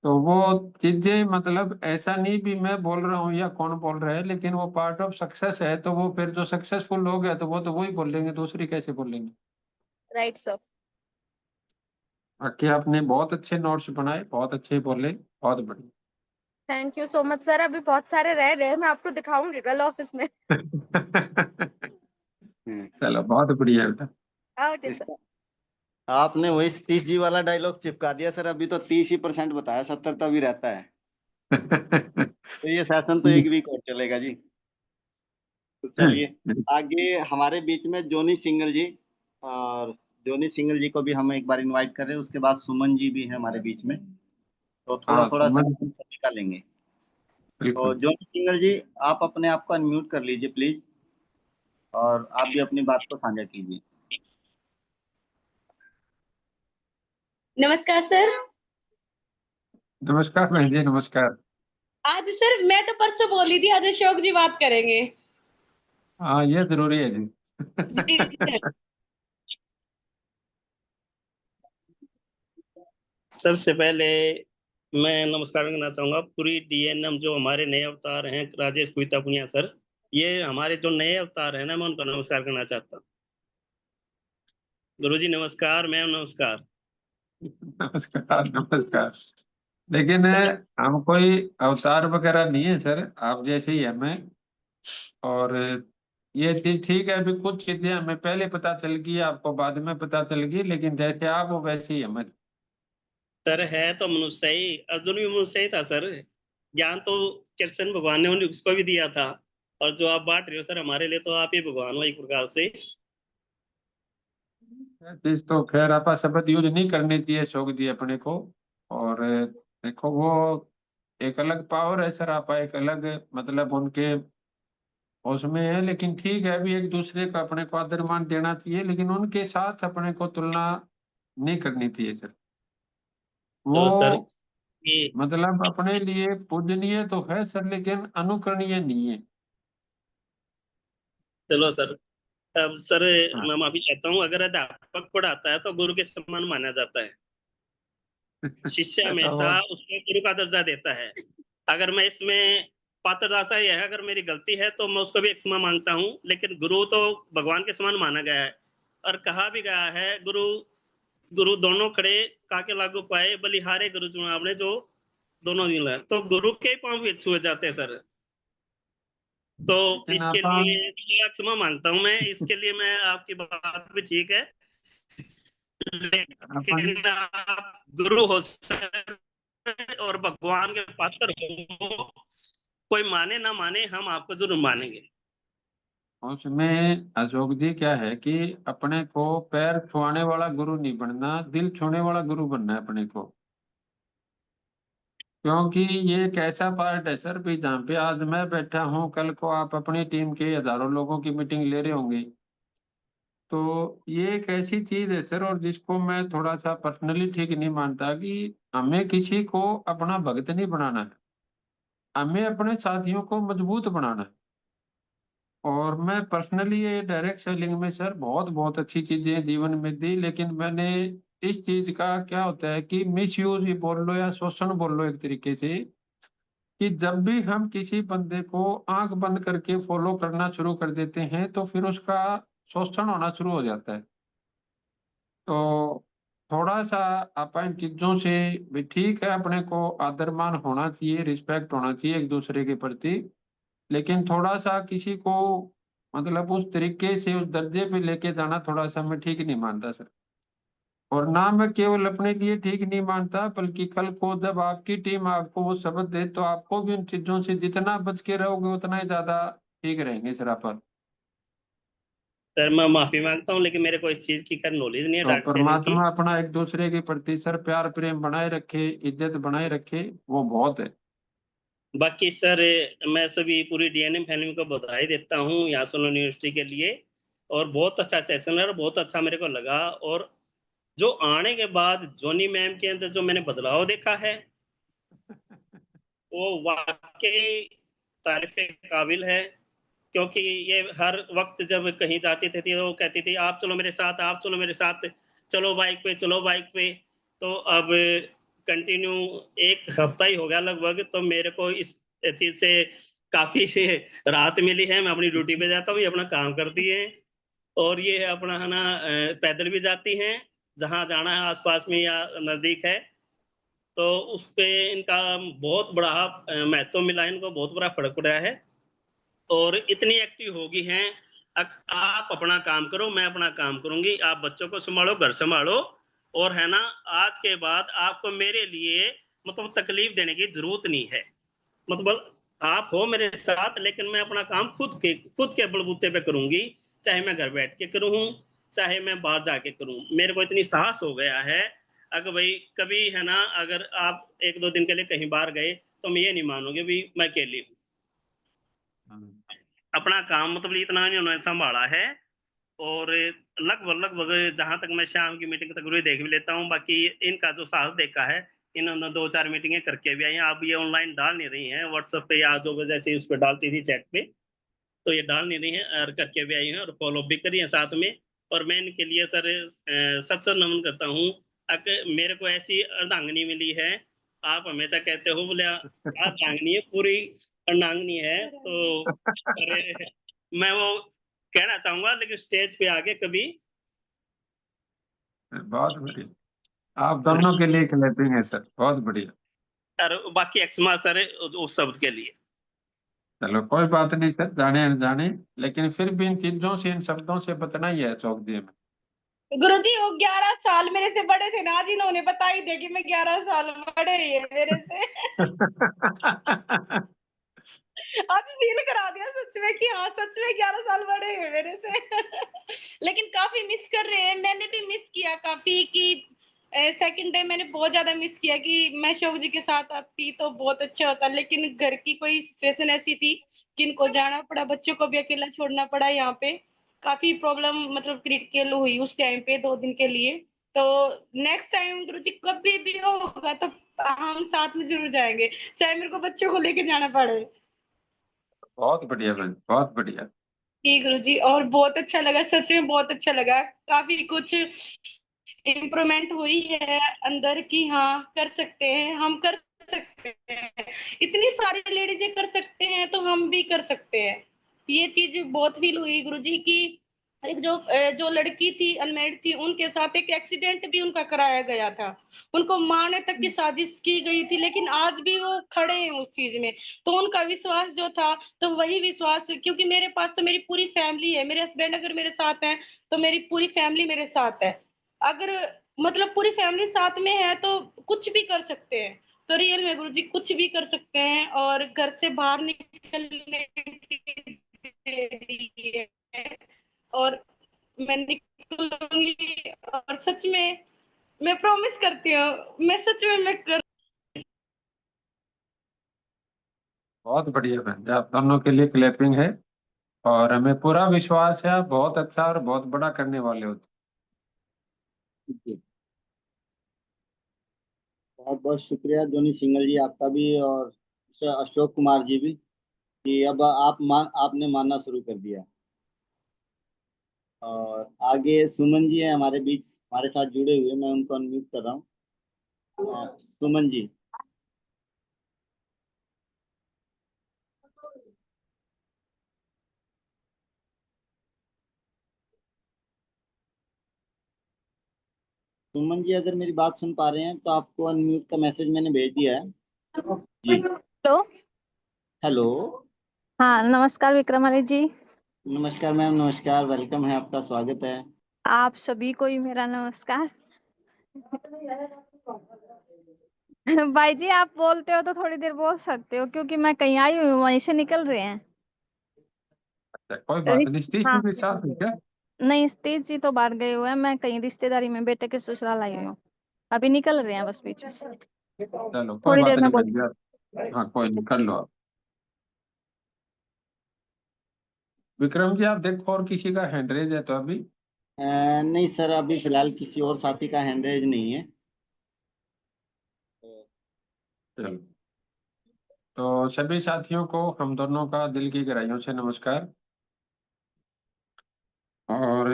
तो वो चीजें मतलब ऐसा नहीं भी मैं बोल रहा हूँ या कौन बोल रहा है, लेकिन वो पार्ट ऑफ सक्सेस है। तो वो फिर जो सक्सेसफुल हो गया तो वो तो वही बोलेंगे, दूसरी कैसे बोलेंगे। Right sir. बाकी आपने बहुत अच्छे नोट्स बनाए, बहुत अच्छे बोले, बहुत बढ़िया। Thank you so much sir. अभी बहुत सारे रह रहे हैं, मैं आपको दिखाऊंगी कल ऑफिस में। हम्म। चलो बहुत बढ़िया बेटा। Okay sir. इसका आपने वही 30 जी वाला डायलॉग चिपका दिया सर, अभी तो 30% बताया, 70 तो भी रहता है। तो ये सेशन तो एक वीक और चलेगा जी। तो चलिए आगे हमारे बीच में जोनी सिंगल जी, और जोनी सिंगल जी को भी हम एक बार इनवाइट कर रहे हैं। उसके बाद सुमन जी भी है हमारे बीच में, तो थोड़ा हाँ थोड़ा सुमन, सेशन सभी का लेंगे। तो बिल्कुल। जोनी सिंगल जी, आप अपने आप को अनम्यूट कर लीजिए प्लीज, और आप भी अपनी बात को साझा कीजिए। नमस्कार सर। नमस्कार बहन जी, नमस्कार। आज सर मैं तो परसों बोली थी, आज अशोक जी बात करेंगे। हाँ ये जरूरी है जी। जी जी सर। सबसे पहले मैं नमस्कार करना चाहूंगा पूरी डीएनएम जो हमारे नए अवतार हैं राजेश कुइता पुनिया सर, ये हमारे जो नए अवतार है ना, मैं उनको नमस्कार करना चाहता हूँ। गुरुजी नमस्कार, मैम नमस्कार। नमस्कार नमस्कार। लेकिन सर हम कोई अवतार वगैरह नहीं है सर, आप जैसे ही हमें। और ये चीज ठीक है, अभी कुछ चीजें हमें पहले पता चल गई, आपको बाद में पता चल गई, लेकिन जैसे आप हो वैसे ही हमें। सर है तो मनुष्य ही, अर्जुन भी मनुष्य ही था सर। ज्ञान तो कृष्ण भगवान ने उन्हें उसको भी दिया था, और जो आप बांट रहे हो सर हमारे लिए, तो आप ही भगवान हो एक प्रकार से। चीज तो खैर आपा शब्द यूज नहीं करनी चाहिए शोक जी अपने को। और देखो वो एक अलग पावर है सर, आपा एक अलग मतलब उनके उसमें है, लेकिन ठीक है अभी एक दूसरे का अपने को आदर मान देना चाहिए, लेकिन उनके साथ अपने को तुलना नहीं करनी चाहिए सर। वो तो सर ये मतलब अपने लिए पूजनीय तो है सर, लेकिन अनुकरणीय नहीं है। चलो सर, अब सर हाँ। मैं माफी चाहता हूँ, अगर अध्यापक पढ़ाता है तो गुरु के समान माना जाता है। शिष्य हमेशा और उसको गुरु का दर्जा देता है। अगर मैं इसमें पात्रता सा यह है, अगर मेरी गलती है तो मैं उसको भी एक क्षमा मांगता हूँ, लेकिन गुरु तो भगवान के समान माना गया है। और कहा भी गया है, गुरु गुरु दोनों खड़े काके लागू पाए, बलिहारे गुरु चुनावने, जो दोनों दिन है तो गुरु के पांव भी छुए जाते हैं सर। तो लेकिन इसके आपा लिए थोड़ा क्षमा मांगता हूँ मैं, इसके लिए मैं, आपकी बात भी ठीक है, अपन लेकिन आप गुरु हो सर और भगवान के पात्र हो, कोई माने ना माने हम आपको जरूर मानेंगे। उसमें अशोक जी क्या है कि अपने को पैर छुआने वाला गुरु नहीं बनना, दिल छूने वाला गुरु बनना है अपने को। क्योंकि ये एक ऐसा पार्ट है सर भी जहाँ पे आज मैं बैठा हूँ, कल को आप अपनी टीम के हजारों लोगों की मीटिंग ले रहे होंगे। तो ये एक ऐसी चीज है सर, और जिसको मैं थोड़ा सा पर्सनली ठीक नहीं मानता कि हमें किसी को अपना भगत नहीं बनाना है, हमें अपने साथियों को मजबूत बनाना है। और मैं पर्सनली ये डायरेक्ट सेलिंग में सर बहुत बहुत अच्छी चीजें जीवन में दी, लेकिन मैंने इस चीज का क्या होता है कि मिस यूज ही बोल लो या शोषण बोल लो एक तरीके से, कि जब भी हम किसी बंदे को आंख बंद करके फॉलो करना शुरू कर देते हैं तो फिर उसका शोषण होना शुरू हो जाता है। तो थोड़ा सा अपन चीजों से भी ठीक है, अपने को आदर मान होना चाहिए, रिस्पेक्ट होना चाहिए एक दूसरे के प्रति, लेकिन थोड़ा सा किसी को मतलब उस तरीके से उस दर्जे पे लेके जाना थोड़ा सा मैं ठीक नहीं मानता सर। और ना मैं केवल अपने लिए ठीक नहीं मानता, बल्कि कल को जब आपकी टीम आपको वो शब्द दे तो आपको भी उन चीजों से जितना बच के रहोगे उतना ही ज्यादा ठीक रहेंगे सर आप। सर मैं माफी मांगता हूँ, लेकिन मेरे को इस चीज की खैर नॉलेज नहीं है, तो डायरेक्ट सेलिंग की। परमात्मा अपना एक दूसरे के प्रति सर प्यार प्रेम बनाए रखे, इज्जत बनाए रखे, वो बहुत है। बाकी सर मैं सभी पूरी डीएनएम फैमिली को बधाई देता हूँ यहाँ सोलन यूनिवर्सिटी के लिए, और बहुत अच्छा सेशन है, बहुत अच्छा मेरे को लगा। और जो आने के बाद जोनी मैम के अंदर जो मैंने बदलाव देखा है, वो वाकई तारीफ के काबिल है। क्योंकि ये हर वक्त जब कहीं जाती थी तो कहती थी आप चलो मेरे साथ, आप चलो मेरे साथ, चलो बाइक पे, चलो बाइक पे। तो अब कंटिन्यू एक हफ्ता ही हो गया लगभग, तो मेरे को इस चीज से काफी राहत मिली है। मैं अपनी ड्यूटी पे जाता हूँ, ये अपना काम करती है, और ये अपना है ना पैदल भी जाती हैं, जहाँ जाना है आसपास में या नजदीक है। तो उस पे इनका बहुत बड़ा महत्व मिला है, इनको बहुत बड़ा फर्क पड़ा है, और इतनी एक्टिव होगी हैं। आप अपना काम करो, मैं अपना काम करूंगी, आप बच्चों को संभालो, घर संभालो, और है ना आज के बाद आपको मेरे लिए मतलब तकलीफ देने की जरूरत नहीं है। मतलब आप हो मेरे साथ, लेकिन मैं अपना काम खुद के बलबूते पे करूंगी, चाहे मैं घर बैठ के करूँ, चाहे मैं बाहर जाके करूँ। मेरे को इतनी साहस हो गया है, अगर भाई कभी है ना अगर आप 1-2 दिन के लिए कहीं बाहर गए, तो मैं ये नहीं मानूंगी भी मैं अकेली हूँ। अपना काम मतलब इतना नहीं उन्होंने संभाला है। और लगभग जहां तक मैं शाम की मीटिंग तक भी देख भी लेता हूँ, बाकी इनका जो साहस देखा है, इन्होंने 2-4 मीटिंगें करके भी आई हैं। अब ये ऑनलाइन डाल नहीं रही हैं, व्हाट्सएप पे या जो जैसे उस पर डालती थी चैट पे, तो ये डाल नहीं रही हैं, और करके भी आई हैं और फॉलो भी करी है साथ में। और मैं इनके लिए सर सत सत नमन करता हूँ। मेरे को ऐसी अर्धांगिनी मिली है आप हमेशा कहते हो बोले बात नांगनी है पूरी और नांगनी है तो अरे मैं वो कहना चाहूंगा लेकिन स्टेज पे आगे कभी बहुत बढ़िया, आप दोनों के लिए क्लैपिंग है सर, बहुत बढ़िया। और बाकी एक्समा सर उस शब्द के लिए चलो कोई बात नहीं सर, जाने अनजाने, लेकिन फिर भी इन चीजों से, इन शब्दों से बचना ही है अशोक जी में। गुरुजी वो 11 साल मेरे से बड़े थे ना, आज इन्होंने बता ही दिया कि मैं 11 साल बड़े ही है मेरे से। आज फील करा दिया सच में कि हाँ सच में 11 साल बड़े हैं मेरे से। लेकिन काफी मिस कर रहे हैं, मैंने भी मिस किया काफी कि सेकंड डे मैंने बहुत ज्यादा मिस किया कि मैं अशोक जी के साथ आती तो बहुत अच्छा होता, लेकिन घर की कोई सिचुएशन ऐसी थी कि इनको जाना पड़ा, बच्चों को भी अकेला छोड़ना पड़ा यहाँ पे। काफी प्रॉब्लम मतलब क्रिटिकल हुई उस टाइम पे 2 दिन के लिए। तो नेक्स्ट टाइम गुरुजी कभी भी होगा तो हम साथ में जरूर जाएंगे, चाहे मेरे को बच्चों को लेके जाना पड़े। बहुत बढ़िया बहन, बहुत बढ़िया। जी गुरुजी, और बहुत अच्छा लगा, सच में बहुत अच्छा लगा। काफी कुछ इम्प्रूवमेंट हुई है अंदर की हाँ कर सकते हैं, हम कर सकते हैं, इतनी सारी लेडीजें कर सकते हैं तो हम भी कर सकते हैं। ये चीज बहुत फील हुई गुरुजी की एक जो लड़की थी अनमेरिड थी उनके साथ एक एक्सीडेंट भी उनका कराया गया था, उनको मारने तक की साजिश की गई थी, लेकिन आज भी वो खड़े हैं उस चीज में। तो उनका विश्वास जो था तो वही विश्वास, क्योंकि मेरे पास तो मेरी पूरी फैमिली है, मेरे हस्बैंड अगर मेरे साथ हैं तो मेरी पूरी फैमिली मेरे साथ है। अगर मतलब पूरी फैमिली साथ में है तो कुछ भी कर सकते हैं। तो रियल में गुरुजी कुछ भी कर सकते हैं, और घर से बाहर निकलने की देरी है और मैं निकलूंगी, और सच में मैं प्रॉमिस करती हूँ मैं सच में मैं कर। बहुत बढ़िया बहन, आप दोनों के लिए क्लैपिंग है, और हमें पूरा विश्वास है आप बहुत अच्छा और बहुत बड़ा करने वाले हो। जी, बहुत बहुत शुक्रिया जोनी सिंगल जी आपका भी, और अशोक कुमार जी भी, कि अब आपने मानना शुरू कर दिया। और आगे सुमन जी हैं हमारे बीच, हमारे साथ जुड़े हुए, मैं उनको अनम्यूट कर रहा हूँ। सुमन जी। सुमन जी अगर मेरी बात सुन पा रहे हैं तो आपको अनम्यूट का मैसेज मैंने भेज दिया है जी। हेलो। हेलो। हाँ नमस्कार विक्रमादित्य जी। नमस्कार मैम, नमस्कार, वेलकम है आपका, स्वागत है। आप सभी को ही मेरा नमस्कार। भाई जी आप बोलते हो तो थोड़ी देर बोल सकते हो, क्योंकि मैं कहीं आई हुई हूँ, वहीं से निकल रहे हैं। अच्छा, कोई बात नहीं, स्टेज हाँ के साथ है क्या? नहीं, स्तेज जी तो बाहर गए हुए हैं, मैं कहीं रिश्तेदारी में बेटे के ससुराल आई हुई हूँ, अभी निकल रहे हैं बस बीच में से। चलो कोई थोड़ी बात देर में नहीं बोल। बहन जी, हाँ कोई नहीं, कर लो आप। विक्रम जी आप देखो और किसी का हैंड रेज है तो अभी। नहीं सर, अभी फिलहाल किसी और साथी का हैंड रेज नहीं है। चलो, तो सभी साथियों को हम दोनों का दिल की गहराइयों से नमस्कार। और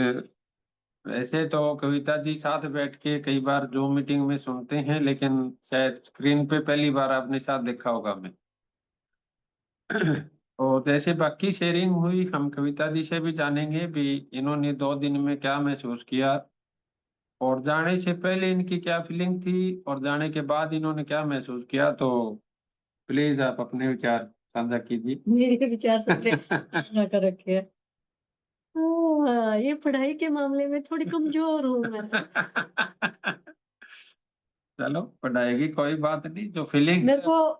वैसे तो कविता जी साथ बैठ के कई बार जो मीटिंग में सुनते हैं, लेकिन शायद स्क्रीन पे पहली बार आपने साथ देखा होगा हमें। और जैसे बाकी शेयरिंग हुई, हम कविता जी से भी जानेंगे भी इन्होंने 2 दिन में क्या महसूस किया, और जाने से पहले इनकी क्या फीलिंग थी, और जाने के बाद इन्होंने क्या महसूस किया। तो प्लीज आप अपने विचार साझा कीजिए। मेरे विचार सबने साझा कर रखे हैं। ये पढ़ाई के मामले में थोड़ी कमजोर हूँ मैं। चलो पढ़ाएगी, कोई बात नहीं, जो फीलिंग। मेरे को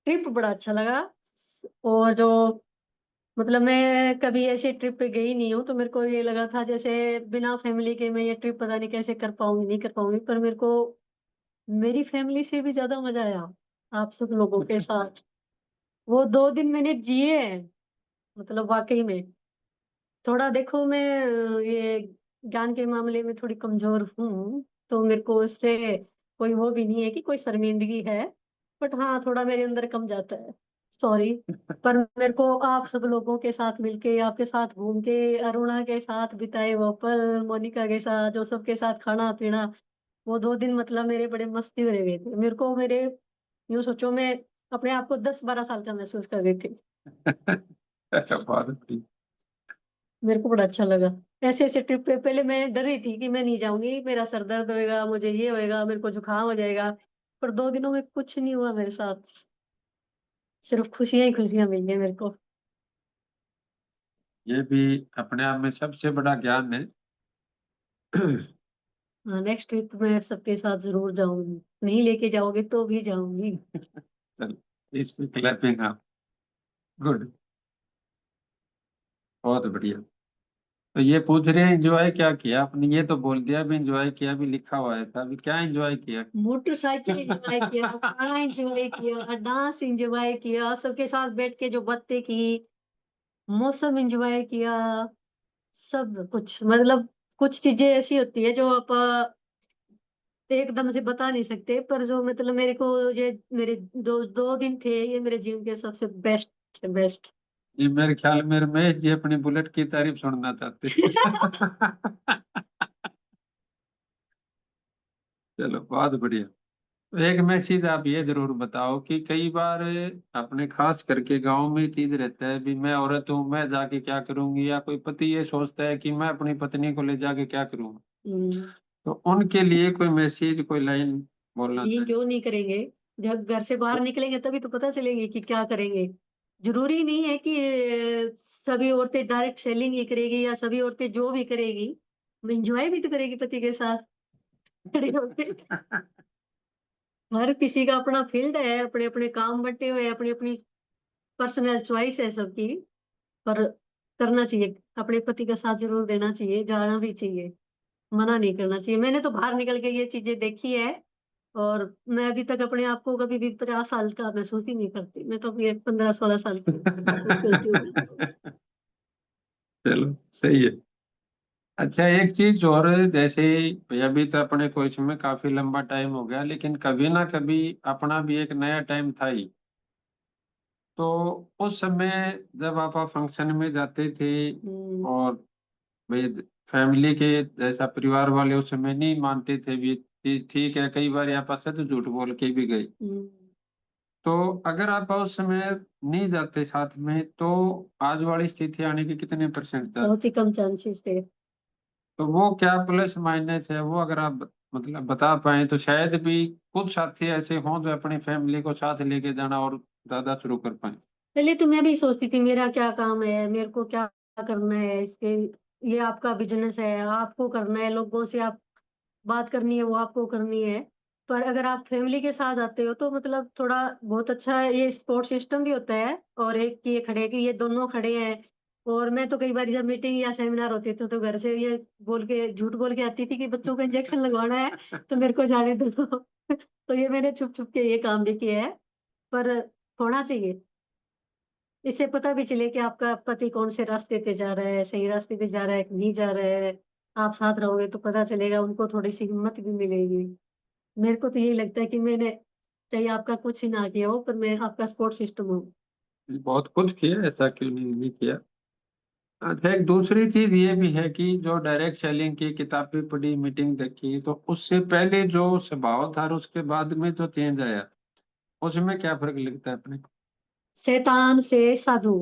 ट्रिप बड़ा अच्छा लगा, और जो मतलब मैं कभी ऐसे ट्रिप पे गई नहीं हूँ, तो मेरे को ये लगा था जैसे बिना फैमिली के मैं ये ट्रिप पता नहीं कैसे कर पाऊंगी, नहीं कर पाऊंगी, पर मेरे को मेरी फैमिली से भी ज्यादा मजा आया आप सब लोगों के साथ। वो 2 दिन मैंने जिए हैं, मतलब वाकई में। थोड़ा देखो मैं ये ज्ञान के मामले में थोड़ी कमजोर हूँ, तो मेरे को उससे कोई वो भी नहीं है कि कोई शर्मिंदगी है, बट हाँ थोड़ा मेरे अंदर कम जाता है, सॉरी। पर मेरे को आप सब लोगों के साथ मिलके, आपके साथ घूम के, अरुणा के साथ बिताए वो पल, मोनिका के साथ जो सबके साथ खाना पीना, वो 2 दिन मतलब मेरे बड़े मस्ती भरे गए थे। मेरे को मेरे यूं सोचो मैं अपने आप को 10-12 साल का महसूस कर रही थी। बहुत बढ़िया। मेरे को बड़ा अच्छा लगा। ऐसे ऐसे ट्रिप पे पहले मैं डरी थी कि मैं नहीं जाऊंगी, मेरा सर दर्द होएगा, मुझे ये होएगा, मेरे को जुकाम हो जाएगा। पर 2 दिनों में कुछ नहीं हुआ मेरे साथ, सिर्फ खुशियां ही खुशियां मिली है मेरे को। ये भी अपने आप में सबसे बड़ा ज्ञान है। हाँ, नेक्स्ट ट्रिप मैं सबके साथ जरूर जाऊंगी, नहीं लेके जाओगे तो भी जाऊंगी। चलो, इस पे क्लैपिंग आप। गुड, बहुत बढ़िया। तो ये पूछ रहे हैं एंजॉय क्या किया आपने, ये तो बोल दिया अभी एंजॉय किया, भी लिखा हुआ है था, अभी क्या एंजॉय किया? मोटरसाइकिल एंजॉय किया, खाना एंजॉय किया, डांस एंजॉय किया, सबके साथ बैठ के जो बातें की, मौसम एंजॉय किया, सब कुछ। मतलब कुछ चीजें ऐसी होती है जो आप एकदम से बता नहीं सकते, पर जो मतलब मेरे को ये मेरे 2 दिन थे, ये मेरे जीवन के सबसे बेस्ट बेस्ट। ये मेरे ख्याल में रमेश जी अपनी बुलेट की तारीफ सुनना चाहते हैं। चलो, बहुत बढ़िया। तो एक मैसेज आप ये जरूर बताओ कि कई बार अपने खास करके गांव में चीज रहता है, भी मैं औरत हूँ, मैं जाके क्या करूंगी, या कोई पति ये सोचता है कि मैं अपनी पत्नी को ले जाके क्या करूंगा। हम्म, तो उनके लिए कोई मैसेज, कोई लाइन बोलना ये चाहिए? क्यों नहीं करेंगे? जब घर से बाहर निकलेंगे तभी तो पता चलेंगे कि क्या करेंगे। जरूरी नहीं है कि सभी औरतें डायरेक्ट सेलिंग ही करेगी या सभी औरतें जो भी करेगी, एंजॉय भी तो करेगी पति के साथ खड़े होके। हर किसी का अपना फील्ड है, अपने अपने काम बंटे हुए हैं, अपनी अपनी पर्सनल चॉइस है सबकी। पर करना चाहिए, अपने पति का साथ जरूर देना चाहिए, जाना भी चाहिए, मना नहीं करना चाहिए। मैंने तो बाहर निकल के ये चीजें देखी है, और मैं अभी तक अपने आप को कभी भी 50 साल का महसूस ही नहीं करती। मैं तो अभी 15-16 साल की महसूस करती हूँ। चलो, सही है। अच्छा, एक चीज और, जैसे अभी तो अपने को इसमें काफी लंबा टाइम हो गया, लेकिन कभी ना कभी अपना भी एक नया टाइम था ही। तो उस समय जब आप फंक्शन में जाते थे, और भाई फैमिली के जैसा परिवार वाले उस समय नहीं मानते थे भी, ठीक है, कई बार यहाँ पास तो झूठ बोल के भी गई। तो अगर आप उस समय नहीं जाते साथ में, तो आज वाली स्थिति आने की कितने परसेंट था? बहुत ही कम चांसेस थे। तो वो क्या प्लस माइनस है, वो अगर आप मतलब बता पाए तो शायद भी कुछ साथी ऐसे हों जो अपनी फैमिली को साथ लेके जाना और ज्यादा शुरू कर पाए। पहले तो मैं भी सोचती थी मेरा क्या काम है, मेरे को क्या करना है इसके, ये आपका बिजनेस है, आपको करना है, लोगों से आप बात करनी है वो आपको करनी है। पर अगर आप फैमिली के साथ जाते हो तो मतलब थोड़ा बहुत अच्छा है, ये सपोर्ट सिस्टम भी होता है, और एक ये खड़े कि ये दोनों खड़े हैं। और मैं तो कई बार जब मीटिंग या सेमिनार होते थे तो घर से ये बोल के झूठ बोल के आती थी कि बच्चों को इंजेक्शन लगवाना है तो मेरे को जाने दो। तो ये मैंने छुप छुप के ये काम भी किया है। पर होना चाहिए, इससे पता भी चले कि आपका पति कौन से रास्ते पे जा रहा है, सही रास्ते पे जा रहा है कि नहीं जा रहा है। आप साथ रहोगे तो पता चलेगा, उनको थोड़ी सी हिम्मत भी मिलेगी। मेरे को तो यही लगता है कि मैंने, चाहे आपका कुछ ही ना किया हो, पर मैं आपका सपोर्ट सिस्टम हूँ। बहुत कुछ किया, ऐसा क्यों नहीं किया। अच्छा, एक दूसरी चीज ये भी है कि जो डायरेक्ट सेलिंग की किताबें पढ़ी, मीटिंग देखी, तो उससे पहले जो स्वभाव था और उसके बाद में जो चेंज आया, उसमें क्या फर्क लगता है अपने को? शैतान से साधु।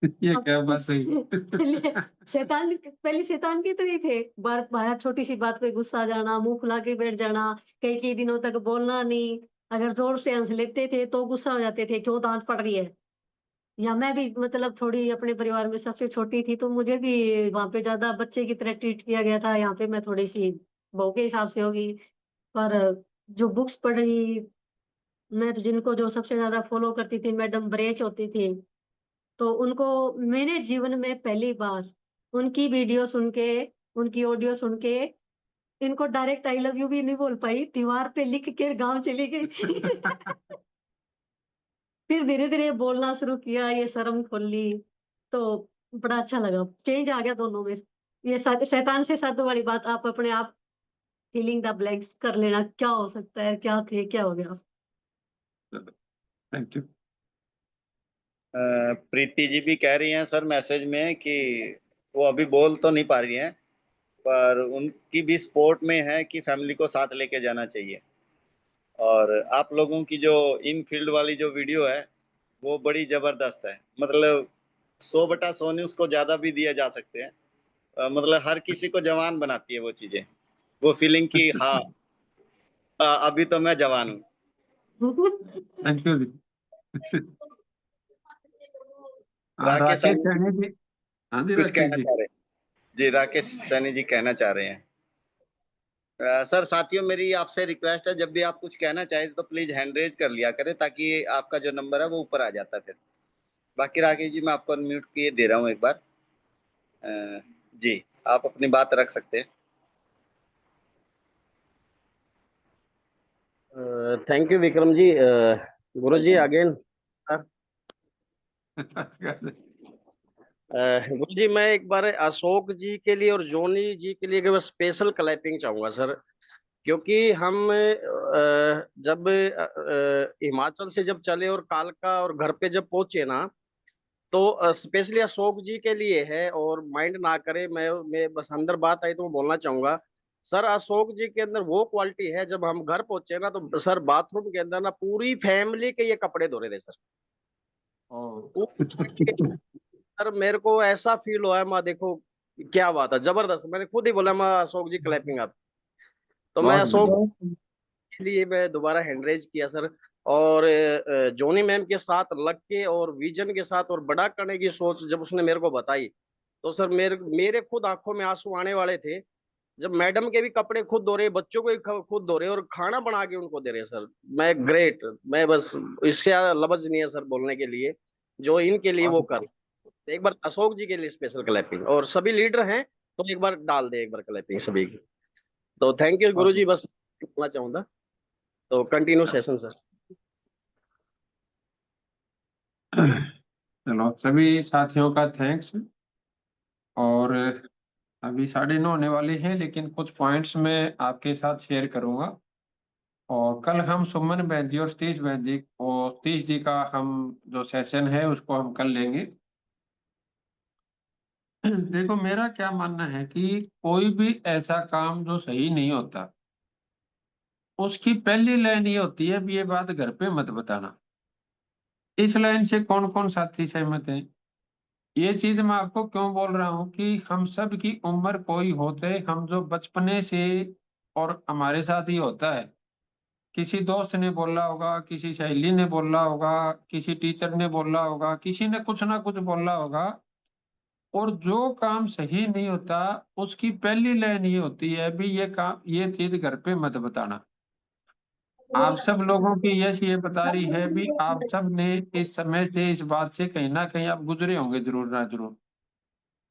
ये अब क्या बात है? पहले शैतान, पहले शैतान की तरह ही थे। बार बार छोटी सी बात पे गुस्सा आ जाना, मुंह फुला के बैठ जाना, कई कई दिनों तक बोलना नहीं। अगर जोर से हंस लेते थे तो गुस्सा हो जाते थे, क्यों दांत पड़ रही है। या मैं भी मतलब थोड़ी अपने परिवार में सबसे छोटी थी, तो मुझे भी वहां पे ज्यादा बच्चे की तरह ट्रीट किया गया था। यहाँ पे मैं थोड़ी सी बहू के हिसाब से होगी। पर जो बुक्स पढ़ी, मैं तो जिनको जो सबसे ज्यादा फॉलो करती थी, मैडम ब्रेच होती थी, तो उनको मैंने जीवन में पहली बार उनकी वीडियो सुन के, उनकी ऑडियो सुन के, इनको डायरेक्ट आई लव यू भी नहीं बोल पाई, दीवार पे लिख के गांव चली गई थी। फिर धीरे धीरे बोलना शुरू किया, ये शर्म खोल ली, तो बड़ा अच्छा लगा, चेंज आ गया दोनों में। ये शैतान से साधु वाली बात आप अपने आप फिलिंग द ब्लैंक्स कर लेना, क्या हो सकता है, क्या थे, क्या हो गया। Thank you. प्रीति जी भी कह रही हैं सर मैसेज में कि वो अभी बोल तो नहीं पा रही हैं, पर उनकी भी सपोर्ट में है कि फैमिली को साथ लेके जाना चाहिए। और आप लोगों की जो इन फील्ड वाली जो वीडियो है वो बड़ी जबरदस्त है। मतलब 100/100 नहीं, उसको ज्यादा भी दिया जा सकते हैं। मतलब हर किसी को जवान बनाती है वो चीजें, वो फीलिंग की हाँ अभी तो मैं जवान हूँ। थैंक यू जी। राकेश राकेश सैनी सैनी जी। हाँ जी कुछ राकेश कहना जी। चाह रहे हैं? जी, राकेश सैनी जी कहना चाह रहे हैं। सर साथियों, मेरी आपसे रिक्वेस्ट है, जब भी आप कुछ कहना चाहें तो प्लीज हैंड रेज कर लिया करें, ताकि आपका जो नंबर है वो ऊपर आ जाता है फिर। बाकी राकेश जी, मैं आपको अनम्यूट किए दे रहा हूँ एक बार। जी, आप अपनी बात रख सकते हैं। Thank you Vikram ji. Guru ji again. गुरु जी, मैं एक बार अशोक जी के लिए और जोनी जी के लिए स्पेशल क्लैपिंग चाहूंगा सर, क्योंकि हम जब हिमाचल से जब चले और कालका और घर पे जब पहुंचे ना, तो स्पेशली अशोक जी के लिए है। और माइंड ना करे, मैं बस अंदर बात आई तो मैं बोलना चाहूंगा सर, अशोक जी के अंदर वो क्वालिटी है, जब हम घर पहुंचे ना तो सर बाथरूम के अंदर ना पूरी फैमिली के ये कपड़े धो रहे थे सर। सर मेरे को ऐसा फील हुआ है, माँ देखो क्या बात है, जबरदस्त। मैंने खुद ही बोला माँ अशोक जी क्लैपिंग आप। तो मैं बहुत अशोक बढ़िया। के लिए मैं दोबारा हैंडरेज किया सर। और जोनी मैम के साथ लग के और विजन के साथ और बड़ा करने की सोच जब उसने मेरे को बताई, तो सर मेरे मेरे खुद आंखों में आंसू आने वाले थे। जब मैडम के भी कपड़े खुद धो रहे, बच्चों को भी खुद धो रहे और खाना बना के उनको दे रहे सर। मैं ग्रेट, मैं बस इससे लफ्ज नहीं है सर बोलने के लिए जो इनके लिए वो कर। एक बार अशोक जी के लिए स्पेशल क्लैपिंग, और सभी लीडर हैं तो एक बार डाल दे एक बार क्लैपिंग सभी की। तो थैंक यू गुरु जी, बस बोलना चाहूंगा। तो कंटिन्यू सेशन सर। चलो सभी साथियों का थैंक्स। और अभी 9:30 होने वाले हैं, लेकिन कुछ पॉइंट्स मैं आपके साथ शेयर करूंगा। और कल हम सुमन बहन जी और सतीश जी का हम जो सेशन है उसको हम कल लेंगे। देखो मेरा क्या मानना है कि कोई भी ऐसा काम जो सही नहीं होता, उसकी पहली लाइन ये होती है भी ये बात घर पे मत बताना। इस लाइन से कौन कौन साथी सहमत हैं? ये चीज मैं आपको क्यों बोल रहा हूँ कि हम सब की उम्र कोई होते, हम जो बचपने से, और हमारे साथ ही होता है, किसी दोस्त ने बोला होगा, किसी सहेली ने बोला होगा, किसी टीचर ने बोला होगा, किसी ने कुछ ना कुछ बोला होगा। और जो काम सही नहीं होता उसकी पहली लाइन ये होती है भी ये काम, ये चीज घर पे मत बताना। आप सब लोगों की यश ये बता रही है भी आप सब ने इस समय से, इस बात से कहीं ना कहीं आप गुजरे होंगे जरूर ना जरूर।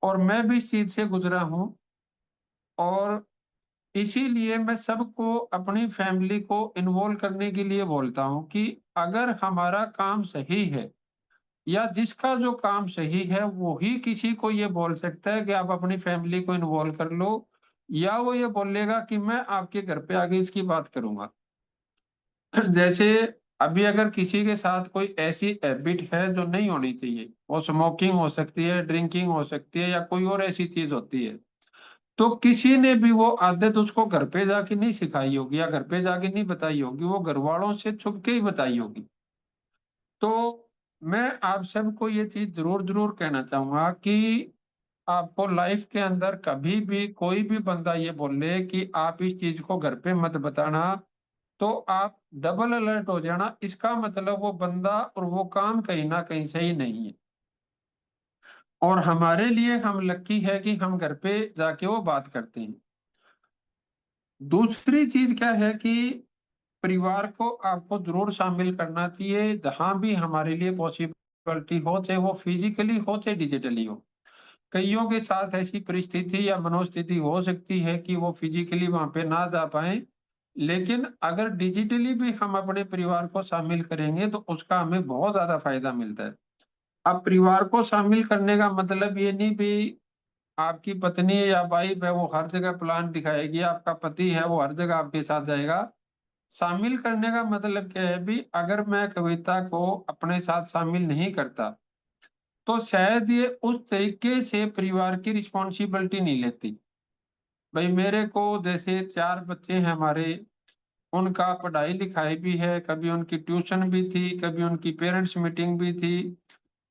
और मैं भी इस चीज से गुजरा हूँ। और इसीलिए मैं सबको, अपनी फैमिली को इन्वॉल्व करने के लिए बोलता हूँ कि अगर हमारा काम सही है, या जिसका जो काम सही है वो ही किसी को ये बोल सकता है कि आप अपनी फैमिली को इन्वॉल्व कर लो, या वो ये बोलेगा कि मैं आपके घर पे आके इसकी बात करूंगा। जैसे अभी अगर किसी के साथ कोई ऐसी हैबिट है जो नहीं होनी चाहिए, वो स्मोकिंग हो सकती है, ड्रिंकिंग हो सकती है, या कोई और ऐसी चीज होती है, तो किसी ने भी वो आदत उसको घर पे जाके नहीं सिखाई होगी, या घर पे जाके नहीं बताई होगी, वो घर वालों से छुप के ही बताई होगी। तो मैं आप सबको ये चीज जरूर जरूर कहना चाहूंगा कि आपको लाइफ के अंदर कभी भी कोई भी बंदा ये बोले कि आप इस चीज को घर पे मत बताना, तो आप डबल अलर्ट हो जाना। इसका मतलब वो बंदा और वो काम कहीं ना कहीं सही नहीं है। और हमारे लिए हम लकी है कि हम घर पे जाके वो बात करते हैं। दूसरी चीज क्या है कि परिवार को आपको जरूर शामिल करना चाहिए जहां भी हमारे लिए पॉसिबिलिटी हो, चाहे वो फिजिकली हो चाहे डिजिटली हो। कईयों के साथ ऐसी परिस्थिति या मनोस्थिति हो सकती है कि वो फिजिकली वहां पे ना जा पाए, लेकिन अगर डिजिटली भी हम अपने परिवार को शामिल करेंगे तो उसका हमें बहुत ज्यादा फायदा मिलता है। अब परिवार को शामिल करने का मतलब ये नहीं भी आपकी पत्नी या वाइफ है वो हर जगह प्लान दिखाएगी, आपका पति है वो हर जगह आपके साथ जाएगा। शामिल करने का मतलब क्या है भी अगर मैं कविता को अपने साथ शामिल नहीं करता तो शायद ये उस तरीके से परिवार की रिस्पॉन्सिबिलिटी नहीं लेती। भाई मेरे को जैसे 4 बच्चे हैं हमारे, उनका पढ़ाई लिखाई भी है, कभी उनकी ट्यूशन भी थी, कभी उनकी पेरेंट्स मीटिंग भी थी।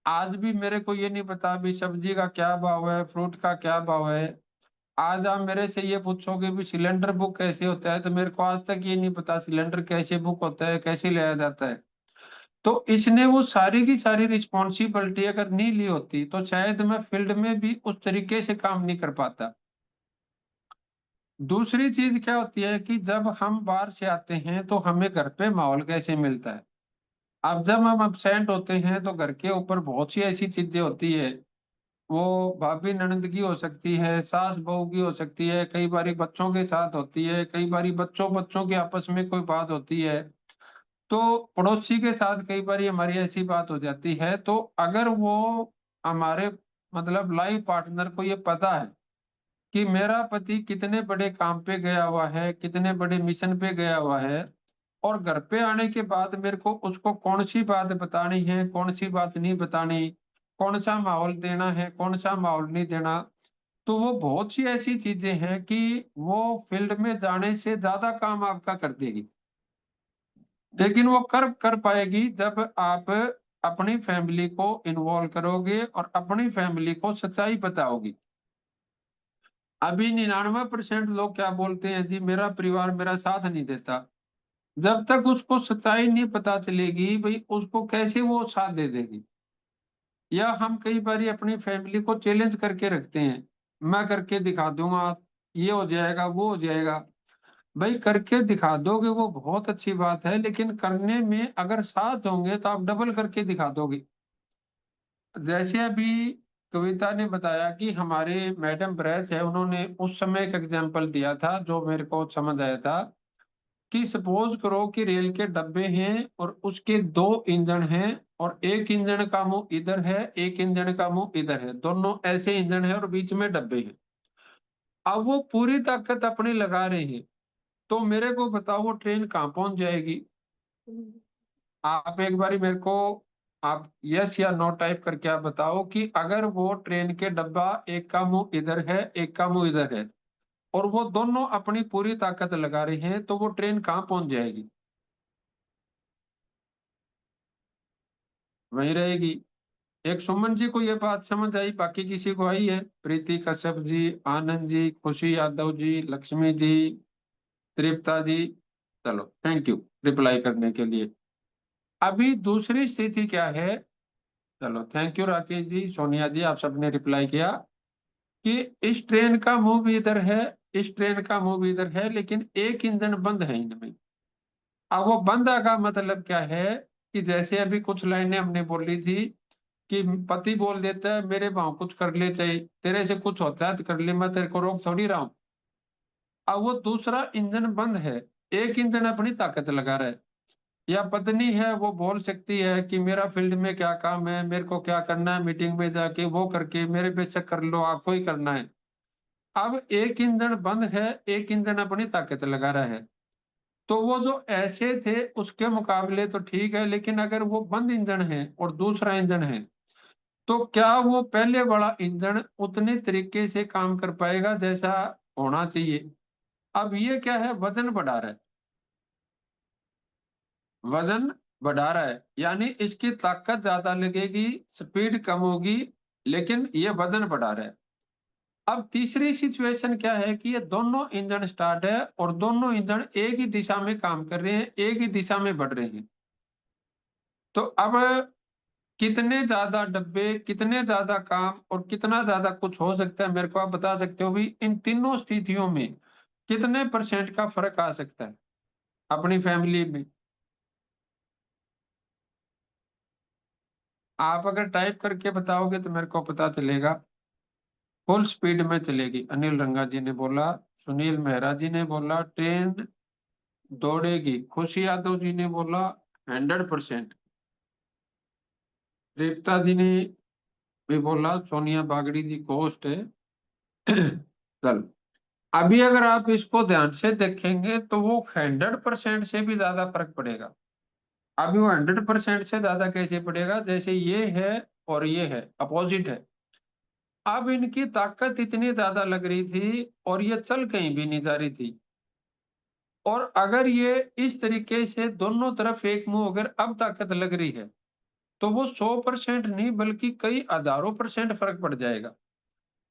आज भी मेरे को ये नहीं पता भी सब्जी का क्या भाव है, फ्रूट का क्या भाव है। आज आप मेरे से ये पूछोगे भी सिलेंडर बुक कैसे होता है, तो मेरे को आज तक ये नहीं पता सिलेंडर कैसे बुक होता है, कैसे लिया जाता है। तो इसने वो सारी की सारी रिस्पॉन्सिबिलिटी अगर नहीं ली होती तो शायद मैं फील्ड में भी उस तरीके से काम नहीं कर पाता। दूसरी चीज क्या होती है कि जब हम बाहर से आते हैं तो हमें घर पे माहौल कैसे मिलता है। अब जब हम अब्सेंट होते हैं तो घर के ऊपर बहुत सी ऐसी चीजें होती है, वो भाभी ननद की हो सकती है, सास बहू की हो सकती है, कई बारी बच्चों के साथ होती है, कई बारी बच्चों बच्चों के आपस में कोई बात होती है, तो पड़ोसी के साथ कई बारी हमारी ऐसी बात हो जाती है। तो अगर वो हमारे मतलब लाइफ पार्टनर को ये पता है कि मेरा पति कितने बड़े काम पे गया हुआ है, कितने बड़े मिशन पे गया हुआ है, और घर पे आने के बाद मेरे को उसको कौन सी बात बतानी है, कौन सी बात नहीं बतानी, कौन सा माहौल देना है, कौन सा माहौल नहीं देना, तो वो बहुत सी ऐसी चीजें हैं कि वो फील्ड में जाने से ज्यादा काम आपका कर देगी। लेकिन वो कर पाएगी जब आप अपनी फैमिली को इन्वॉल्व करोगे और अपनी फैमिली को सच्चाई बताओगी। अभी 99% लोग क्या बोलते हैं जी, मेरा परिवार मेरा साथ नहीं देता। जब तक उसको सच्चाई नहीं पता चलेगी भाई उसको कैसे वो साथ दे देगी। या हम कई बार अपनी फैमिली को चैलेंज करके रखते हैं, मैं करके दिखा दूंगा, ये हो जाएगा वो हो जाएगा। भाई करके दिखा दोगे वो बहुत अच्छी बात है, लेकिन करने में अगर साथ होंगे तो आप डबल करके दिखा दोगे। जैसे अभी कविता ने बताया कि हमारे मैडम ब्रैच है, उन्होंने उस समय एक एग्जाम्पल दिया था जो मेरे को समझ आया था कि सपोज करो कि रेल के डब्बे हैं और उसके दो इंजन हैं, और एक इंजन का मुंह इधर है, एक इंजन का मुंह इधर है, दोनों ऐसे इंजन है और बीच में डब्बे हैं। अब वो पूरी ताकत अपनी लगा रहे हैं, तो मेरे को बताओ वो ट्रेन कहाँ पहुंच जाएगी। आप एक बारी मेरे को आप यस या नो टाइप करके आप बताओ कि अगर वो ट्रेन के डब्बा एक का मुंह इधर है, एक का मुंह इधर है, और वो दोनों अपनी पूरी ताकत लगा रहे हैं, तो वो ट्रेन कहाँ पहुंच जाएगी? वहीं रहेगी। एक सुमन जी को ये बात समझ आई, बाकी किसी को आई है? प्रीति कश्यप जी, आनंद जी, खुशी यादव जी, लक्ष्मी जी, तृप्ता जी, चलो थैंक यू रिप्लाई करने के लिए। अभी दूसरी स्थिति क्या है? चलो थैंक यू राकेश जी, सोनिया जी, आप सबने रिप्लाई किया कि इस ट्रेन का मुंह भी इधर है, इस ट्रेन का मुंह भी इधर है, लेकिन एक इंजन बंद है इनमें। अब वो बंद का मतलब क्या है कि जैसे अभी कुछ लाइनें हमने बोली थी कि पति बोल देता है मेरे भाव कुछ कर ले, चाहिए तेरे से कुछ होता है तो कर ले, मैं तेरे को रोक थोड़ी रहा हूं। अब वो दूसरा इंजन बंद है, एक इंजन अपनी ताकत लगा रहा है। या पत्नी है, वो बोल सकती है कि मेरा फील्ड में क्या काम है, मेरे को क्या करना है, मीटिंग में जाके वो करके मेरे बेशक कर लो, आपको ही करना है। अब एक इंजन बंद है, एक इंजन अपनी ताकत लगा रहा है। तो वो जो ऐसे थे उसके मुकाबले तो ठीक है, लेकिन अगर वो बंद इंजन है और दूसरा इंजन है, तो क्या वो पहले वाला इंजन उतने तरीके से काम कर पाएगा जैसा होना चाहिए? अब ये क्या है, वजन बढ़ा रहा है, वजन बढ़ा रहा है, यानी इसकी ताकत ज्यादा लगेगी, स्पीड कम होगी, लेकिन ये वजन बढ़ा रहा है। अब तीसरी सिचुएशन क्या है कि ये दोनों इंजन स्टार्ट है और दोनों इंजन एक ही दिशा में काम कर रहे हैं, एक ही दिशा में बढ़ रहे हैं। तो अब कितने ज्यादा डब्बे, कितने ज्यादा काम और कितना ज्यादा कुछ हो सकता है, मेरे को आप बता सकते हो भी इन तीनों स्थितियों में कितने परसेंट का फर्क आ सकता है अपनी फैमिली में? आप अगर टाइप करके बताओगे तो मेरे को पता चलेगा। फुल स्पीड में चलेगी, अनिल रंगा जी ने बोला। सुनील मेहरा जी ने बोला ट्रेन दौड़ेगी। खुशी यादव जी ने बोला 100%। रेवता जी ने भी बोला सोनिया बागड़ी जी होस्ट है। चलो, अभी अगर आप इसको ध्यान से देखेंगे तो वो 100% से भी ज्यादा फर्क पड़ेगा। अभी वो 100% से ज्यादा कैसे पड़ेगा? जैसे ये है और ये है, अपोजिट है। अब इनकी ताकत इतनी ज्यादा लग रही थी और ये चल कहीं भी नहीं जा रही थी। और अगर ये इस तरीके से दोनों तरफ एक मुंह अगर अब ताकत लग रही है तो वो 100% नहीं बल्कि कई हजारों % फर्क पड़ जाएगा।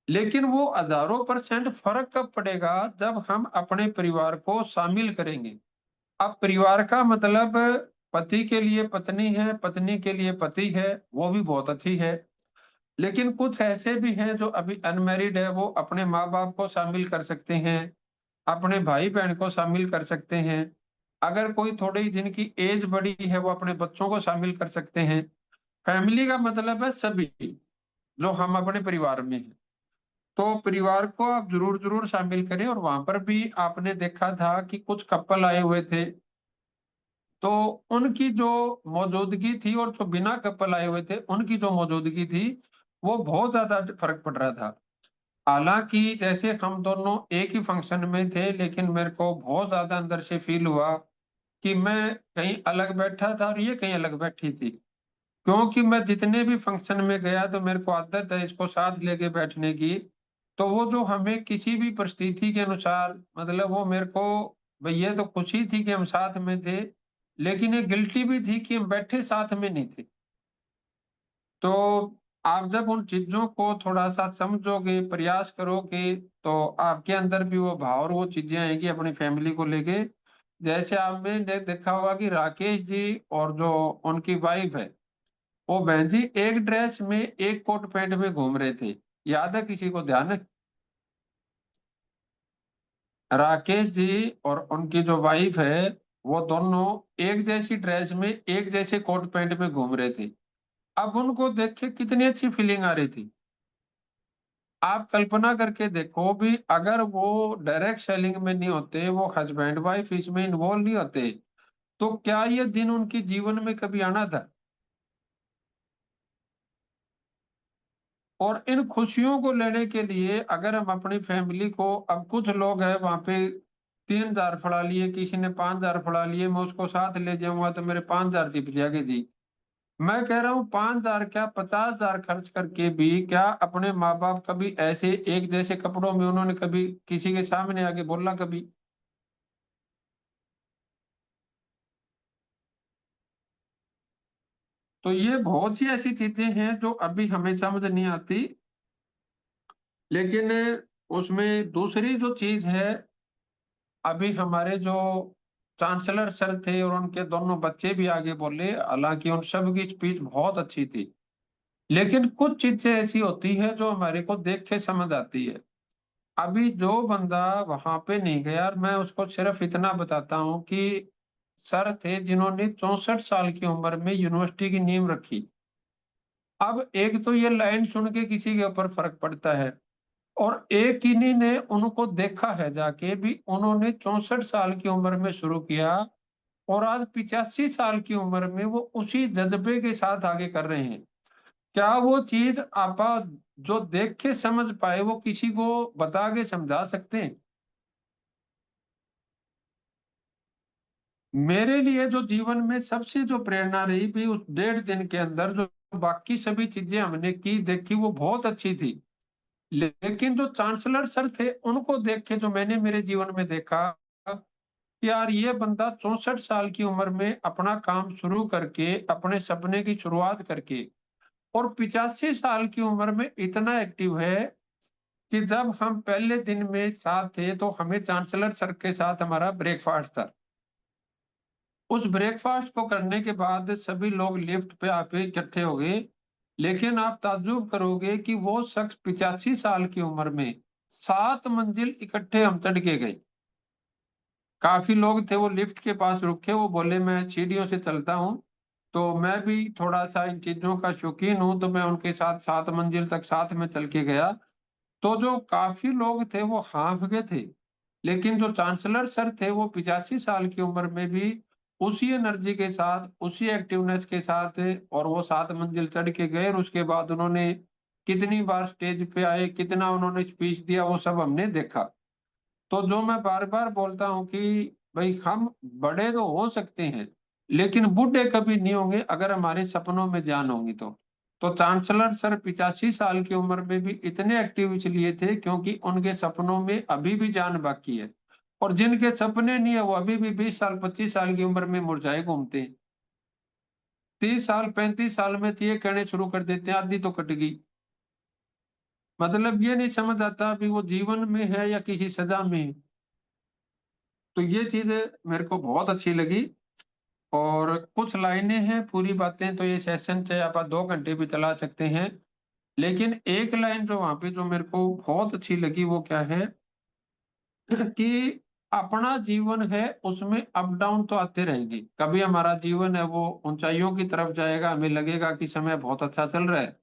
लेकिन वो हजारों % फर्क कब पड़ेगा? जब हम अपने परिवार को शामिल करेंगे। अब परिवार का मतलब पति के लिए पत्नी है, पत्नी के लिए पति है, वो भी बहुत अच्छी है। लेकिन कुछ ऐसे भी हैं जो अभी अनमैरिड है, वो अपने माँ-बाप को शामिल कर सकते हैं, अपने भाई-बहन को शामिल कर सकते हैं। अगर कोई थोड़ी जिनकी एज बड़ी है, वो अपने बच्चों को शामिल कर सकते हैं। फैमिली का मतलब है सभी, जो हम अपने परिवार में हैं। तो परिवार को आप ज़रूर शामिल करें। और वहाँ पर भी आपने देखा था कि कुछ कपल आए हुए थे, तो उनकी जो मौजूदगी थी और जो बिना कपल आए हुए थे, उनकी जो मौजूदगी थी, वो बहुत ज़्यादा फ़र्क पड़ रहा था। हालाँकि जैसे हम दोनों एक ही फ़ंक्शन में थे, लेकिन मेरे को बहुत ज़्यादा अंदर से फ़ील हुआ कि मैं कहीं अलग बैठा था और ये कहीं अलग बैठी थी। क्योंकि मैं जितने भी फ़ंक्शन में गया तो मेरे को आदत है इसको साथ लेके बैठने की। तो वो जो हमें किसी भी परिस्थिति के अनुसार मतलब वो मेरे को भई ये तो खुशी थी कि हम साथ में थे, लेकिन ये गिल्टी भी थी कि हम बैठे साथ में नहीं थे। तो आप जब उन चीज़ों को थोड़ा-सा समझोगे, प्रयास करोगे, तो आपके अंदर भी वो भाव और वो चीज़ें आएँगी अपनी फैमिली को लेके। जैसे आपने देखा होगा कि राकेश जी और जो उनकी वाइफ़ है, वो बहन जी एक ड्रेस में, एक कोट पैंट में घूम रहे थे। याद है किसी को ध्यान है? राकेश जी और उनकी जो वाइफ़ है, वो दोनों एक जैसी ड्रेस में, एक जैसे कोट पैंट में घूम रहे थे। अब उनको देख के कितनी अच्छी फीलिंग आ रही थी। आप कल्पना करके देखो भी अगर वो डायरेक्ट सेलिंग में नहीं होते, वो हस्बैंड वाइफ इसमें इन्वॉल्व नहीं होते, तो क्या ये दिन उनके जीवन में कभी आना था? और इन खुशियों को लेने के लिए अगर हम अपनी फैमिली को अब कुछ लोग हैं वहाँ पे 3000 फड़ा लिए, किसी ने 5000 फड़ा लिए, मैं उसको साथ ले जाऊँगा तो मेरे 5000 चिप जाएँगे जी। मैं कह रहा हूँ 5000 क्या 50,000 खर्च करके भी क्या अपने माँ-बाप कभी ऐसे एक जैसे कपड़ों में उन्होंने कभी किसी के सामने आके बोला कभी? तो ये बहुत सी ऐसी चीज़ें हैं जो अभी हमें समझ नहीं आती। लेकिन उसमें दूसरी जो चीज़ है, अभी हमारे जो चांसलर सर थे और उनके दोनों बच्चे भी आगे बोले, हालाँकि उन सब की स्पीच बहुत अच्छी थी। लेकिन कुछ चीज़ें ऐसी होती हैं जो हमारे को देख के समझ आती है। अभी जो बंदा वहाँ पे नहीं गया, मैं उसको सिर्फ़ इतना बताता हूँ कि सर थे जिन्होंने 64 साल की उम्र में यूनिवर्सिटी की नींव रखी। अब एक तो ये लाइन सुन के किसी के ऊपर फ़र्क पड़ता है और एक इन्हीं ने उनको देखा है जाके भी उन्होंने 64 साल की उम्र में शुरू किया और आज 85 साल की उम्र में वो उसी जज़्बे के साथ आगे कर रहे हैं। क्या वो चीज़ आपा जो देख के समझ पाए वो किसी को बता के समझा सकते हैं? मेरे लिए जो जीवन में सबसे जो प्रेरणा रही भी उस 1.5 दिन के अंदर जो बाकी सभी चीज़ें हमने की, देखी वो बहुत अच्छी थी। लेकिन जो चांसलर सर थे उनको देख के जो मैंने मेरे जीवन में देखा कि यार ये बंदा 64 साल की उम्र में अपना काम शुरू करके, अपने सपने की शुरुआत करके और 85 साल की उम्र में इतना एक्टिव है कि जब हम पहले दिन में साथ थे तो हमें चांसलर सर के साथ हमारा ब्रेकफ़ास्ट था। उस ब्रेकफ़ास्ट को करने के बाद सभी लोग लिफ्ट पे आके इकट्ठे हो गए। लेकिन आप ताज्जुब करोगे कि वो शख्स 85 साल की उम्र में 7 मंजिल इकट्ठे हम चढ़ के गए। काफ़ी लोग थे वो लिफ्ट के पास रुके, वो बोले मैं सीढ़ियों से चलता हूँ, तो मैं भी थोड़ा-सा इन चीज़ों का शौकीन हूँ, तो मैं उनके साथ 7 मंजिल तक साथ में चल के गया। तो जो काफ़ी लोग थे वो हाँफ गए थे। लेकिन जो चांसलर सर थे वो 85 साल की उम्र में भी उसी एनर्जी के साथ, उसी एक्टिवनेस के साथ और वो 7 मंजिल चढ़ के गए और उसके बाद उन्होंने कितनी बार स्टेज पे आए, कितना उन्होंने स्पीच दिया वो सब हमने देखा। तो जो मैं बार-बार बोलता हूँ कि भई हम बड़े तो हो सकते हैं, लेकिन बूढ़े कभी नहीं होंगे अगर हमारे सपनों में जान होगी तो। तो चांसलर सर 85 साल की उम्र में भी इतने एक्टिव इसलिए थे क्योंकि उनके सपनों में अभी भी जान बाकी है। और जिनके सपने नहीं है वो अभी भी 20 साल 25 साल की उम्र में मुरझाए घूमते हैं। 30 साल 35 साल में तो ये कहने शुरू कर देते हैं आधी तो कट गई। मतलब ये नहीं समझ आता अभी वो जीवन में है या किसी सजा में है। तो ये चीज मेरे को बहुत अच्छी लगी। और कुछ लाइनें हैं, पूरी बातें तो ये सेशन चाहे आप 2 घंटे भी चला सकते हैं, लेकिन एक लाइन जो वहां पे जो मेरे को बहुत अच्छी लगी वो क्या है कि अपना जीवन है उसमें अप डाउन तो आते रहेंगे। कभी हमारा जीवन है वो ऊंचाइयों की तरफ जाएगा, हमें लगेगा कि समय बहुत अच्छा चल रहा है,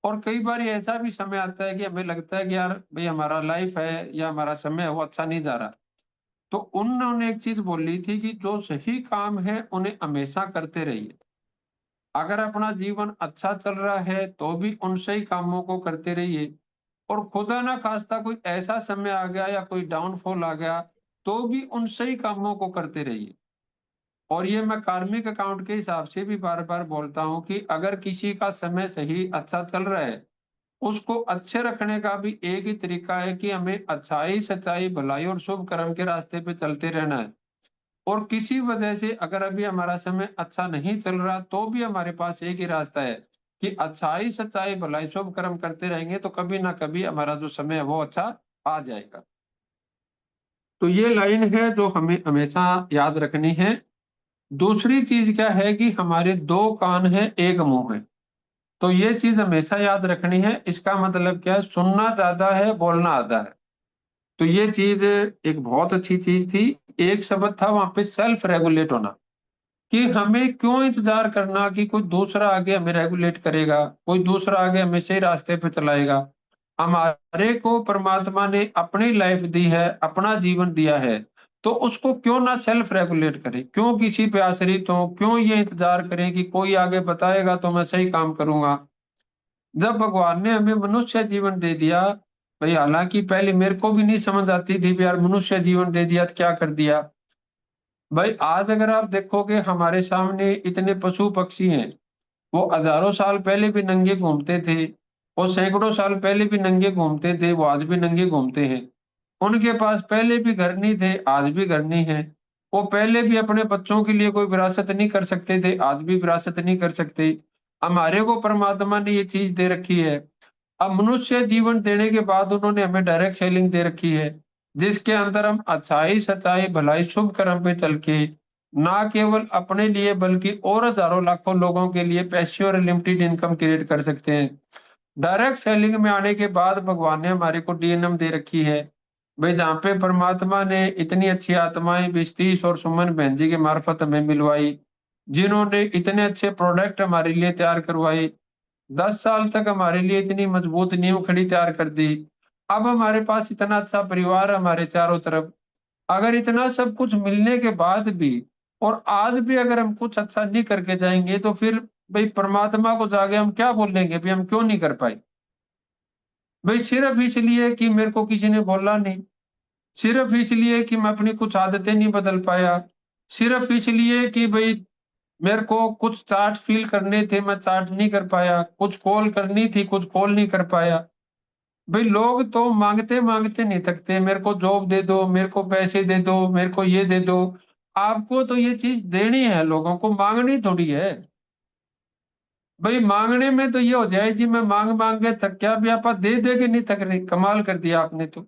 और कई बार ऐसा भी समय आता है कि हमें लगता है कि यार भाई हमारा लाइफ है या हमारा समय है वो अच्छा नहीं जा रहा। तो उन्होंने एक चीज बोली थी कि जो सही काम है उन्हें हमेशा करते रहिए। अगर अपना जीवन अच्छा चल रहा है तो भी उन सही कामों को करते रहिए, और खुदा ना खास्ता कोई ऐसा समय आ गया या कोई डाउनफॉल आ गया तो भी उन सही कामों को करते रहिए। और ये मैं कार्मिक अकाउंट के हिसाब से भी बार बार बोलता हूं कि अगर किसी का समय सही अच्छा चल रहा है, उसको अच्छे रखने का भी एक ही तरीका है कि हमें अच्छाई सच्चाई भलाई और शुभ कर्म के रास्ते पे चलते रहना है। और किसी वजह से अगर अभी हमारा समय अच्छा नहीं चल रहा तो भी हमारे पास एक ही रास्ता है कि अच्छाई सच्चाई भलाई शुभ कर्म करते रहेंगे तो कभी ना कभी हमारा जो समय है वो अच्छा आ जाएगा। तो ये लाइन है जो हमें हमेशा याद रखनी है। दूसरी चीज क्या है कि हमारे 2 कान है 1 मुंह है, तो ये चीज हमेशा याद रखनी है। इसका मतलब क्या है, सुनना ज्यादा है बोलना आधा है। तो ये चीज एक बहुत अच्छी चीज थी। एक शब्द था वहां पे सेल्फ रेगुलेट होना, कि हमें क्यों इंतजार करना कि कोई दूसरा आगे हमें रेगुलेट करेगा, कोई दूसरा आगे हमें सही रास्ते पे चलाएगा। हमारे को परमात्मा ने अपनी लाइफ दी है, अपना जीवन दिया है, तो उसको क्यों ना सेल्फ रेगुलेट करें, क्यों किसी पे आश्रित हो, क्यों ये इंतजार करें कि कोई आगे बताएगा तो मैं सही काम करूंगा। जब भगवान ने हमें मनुष्य जीवन दे दिया, भाई हालांकि पहले मेरे को भी नहीं समझ आती थी भी यार मनुष्य जीवन दे दिया तो क्या कर दिया। भाई आज अगर आप देखोगे हमारे सामने इतने पशु पक्षी हैं, वो हजारों साल पहले भी नंगे घूमते थे, वो सैकड़ों साल पहले भी नंगे घूमते थे, वो आज भी नंगे घूमते हैं। उनके पास पहले भी घर नहीं थे, आज भी घर नहीं है। वो पहले भी अपने बच्चों के लिए कोई विरासत नहीं कर सकते थे, आज भी विरासत नहीं कर सकते। हमारे को परमात्मा ने ये चीज दे रखी है। अब मनुष्य जीवन देने के बाद उन्होंने हमें डायरेक्ट सेलिंग दे रखी है, जिसके अंदर हम अच्छाई सच्चाई भलाई शुभ कर्म पे चल के ना केवल अपने लिए बल्कि और हजारों लाखों लोगों के लिए पैसे और लिमिटेड इनकम क्रिएट कर सकते हैं। डायरेक्ट सेलिंग में आने के बाद भगवान ने हमारे को डीएनएम दे रखी है। भाई जहाँ पे परमात्मा ने इतनी अच्छी आत्माएं बिस्तीस और सुमन बहन जी के मार्फत हमें मिलवाई, जिन्होंने इतने अच्छे प्रोडक्ट हमारे लिए तैयार करवाए, 10 साल तक हमारे लिए इतनी मजबूत नींव खड़ी तैयार कर दी। अब हमारे पास इतना अच्छा परिवार है हमारे चारों तरफ। अगर इतना सब कुछ मिलने के बाद भी और आज भी अगर हम कुछ अच्छा नहीं करके जाएंगे तो फिर भाई परमात्मा को जाके हम क्या बोलेंगे भी हम क्यों नहीं कर पाए। भाई सिर्फ इसलिए कि मेरे को किसी ने बोला नहीं, सिर्फ इसलिए कि मैं अपनी कुछ आदतें नहीं बदल पाया, सिर्फ इसलिए कि भाई मेरे को कुछ चार्ट फिल करने थे मैं चार्ट नहीं कर पाया, कुछ कॉल करनी थी कुछ कॉल नहीं कर पाया। भाई लोग तो मांगते मांगते नहीं थकते, मेरे को जॉब दे दो, मेरे को पैसे दे दो, मेरे को ये दे दो। आपको तो ये चीज देनी है, लोगों को मांगनी थोड़ी है। भाई मांगने में तो ये हो जाए जी मैं मांग मांग के थक गया, भी आप दे दे के नहीं थक रहे, कमाल कर दिया आपने तो।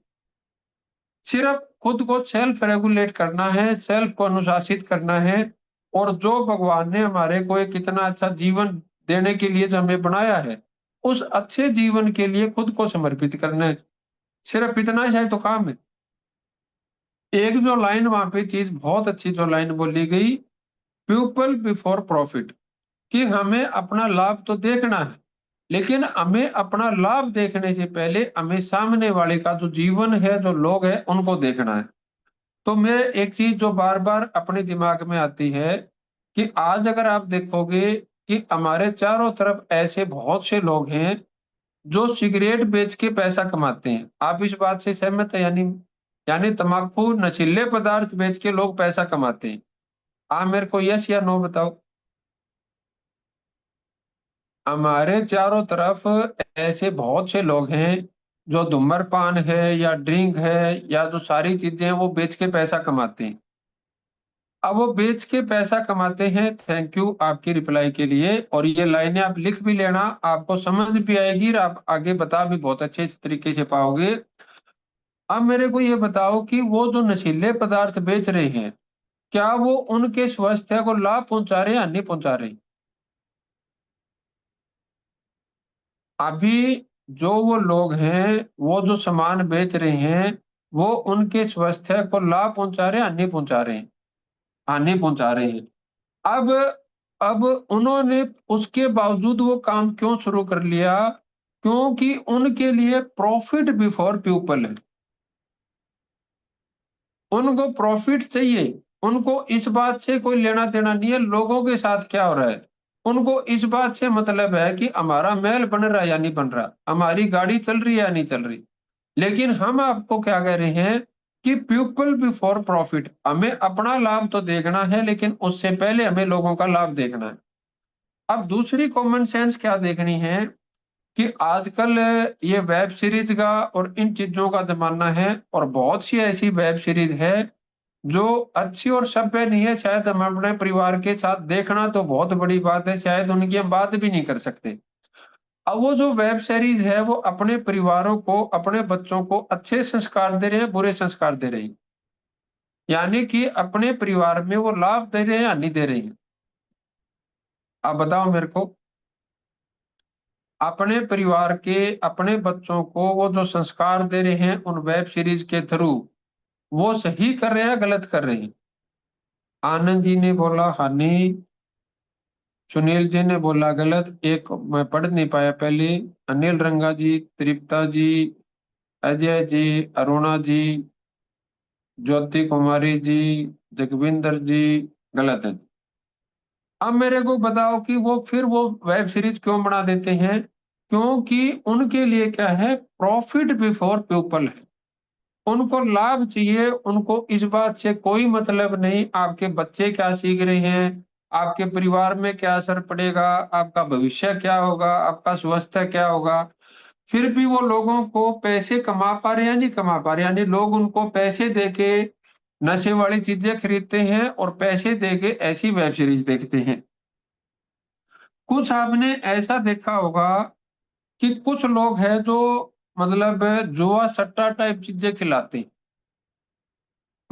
सिर्फ खुद को सेल्फ रेगुलेट करना है, सेल्फ को अनुशासित करना है, और जो भगवान ने हमारे को एक इतना अच्छा जीवन देने के लिए जो हमें बनाया है, उस अच्छे जीवन के लिए खुद को समर्पित करना है। सिर्फ इतना ही है तो काम है। एक जो लाइन वहां पे चीज बहुत अच्छी जो लाइन बोली गई, पीपल बिफोर प्रॉफिट, कि हमें अपना लाभ तो देखना है, लेकिन हमें अपना लाभ देखने से पहले हमें सामने वाले का जो जीवन है जो लोग है उनको देखना है। तो मैं एक चीज जो बार बार अपने दिमाग में आती है कि आज अगर आप देखोगे कि हमारे चारों तरफ ऐसे बहुत से लोग हैं जो सिगरेट बेच के पैसा कमाते हैं। आप इस बात से सहमत है? यानी यानी तम्बाकू नशीले पदार्थ बेच के लोग पैसा कमाते हैं। आप मेरे को यस या नो बताओ। हमारे चारों तरफ ऐसे बहुत से लोग हैं जो धूम्रपान है या ड्रिंक है या जो सारी चीजें हैं वो बेच के पैसा कमाते हैं। अब वो बेच के पैसा कमाते हैं। थैंक यू आपकी रिप्लाई के लिए, और ये लाइनें आप लिख भी लेना, आपको समझ भी आएगी और आप आगे बता भी बहुत अच्छे तरीके से पाओगे। अब मेरे को ये बताओ कि वो जो नशीले पदार्थ बेच रहे हैं, क्या वो उनके स्वास्थ्य को लाभ पहुंचा रहे हैं या नहीं पहुंचा रहे? अभी जो वो लोग हैं, वो जो सामान बेच रहे हैं, वो उनके स्वास्थ्य को लाभ पहुंचा रहे हैं या नहीं पहुंचा रहे हैं? हानि पहुंचा रहे हैं। अब अब उन्होंने उसके बावजूद वो काम क्यों शुरू कर लिया? क्योंकि उनके लिए प्रॉफिट बिफोर पीपल है। उनको प्रॉफिट चाहिए, उनको इस बात से कोई लेना देना नहीं है लोगों के साथ क्या हो रहा है। उनको इस बात से मतलब है कि हमारा महल बन रहा है या नहीं बन रहा, हमारी गाड़ी चल रही है या नहीं चल रही। लेकिन हम आपको क्या कह रहे हैं कि पीपल बिफोर प्रॉफिट, हमें अपना लाभ तो देखना है लेकिन उससे पहले हमें लोगों का लाभ देखना है। अब दूसरी कॉमन सेंस क्या देखनी है कि आजकल ये वेब सीरीज का और इन चीजों का जमाना है, और बहुत सी ऐसी वेब सीरीज है जो अच्छी और सभ्य नहीं है। शायद हम अपने परिवार के साथ देखना तो बहुत बड़ी बात है, शायद उनकी हम बात भी नहीं कर सकते। अब वो जो वेब सीरीज है वो अपने परिवारों को, अपने बच्चों को अच्छे संस्कार दे रहे हैं, बुरे संस्कार दे रहे हैं? यानी कि अपने परिवार में वो लाभ दे रहे हैं या नहीं दे रहे हैं? आप बताओ मेरे को। अपने परिवार के, अपने बच्चों को वो जो संस्कार दे रहे हैं उन वेब सीरीज के थ्रू, वो सही कर रहे हैं गलत कर रहे हैं? आनंद जी ने बोला हानि, सुनील जी ने बोला गलत, एक मैं पढ़ नहीं पाया पहले। अनिल रंगा जी, तृप्ता जी, अजय जी, अरुणा जी, ज्योति कुमारी जी, जगविंदर जी, गलत है। अब मेरे को बताओ कि वो फिर वो वेब सीरीज क्यों बना देते हैं? क्योंकि उनके लिए क्या है, प्रॉफिट बिफोर पीपल है। उनको लाभ चाहिए, उनको इस बात से कोई मतलब नहीं आपके बच्चे क्या सीख रहे हैं, आपके परिवार में क्या असर पड़ेगा, आपका भविष्य क्या होगा, आपका स्वास्थ्य क्या होगा। फिर भी वो लोगों को पैसे कमा पा रहे हैं या नहीं कमा पा रहे, यानी लोग उनको पैसे देके नशे वाली चीजें खरीदते हैं और पैसे देके ऐसी वेब सीरीज देखते हैं। कुछ आपने ऐसा देखा होगा कि कुछ लोग हैं जो मतलब जुआ सट्टा टाइप चीजें खिलाते हैं।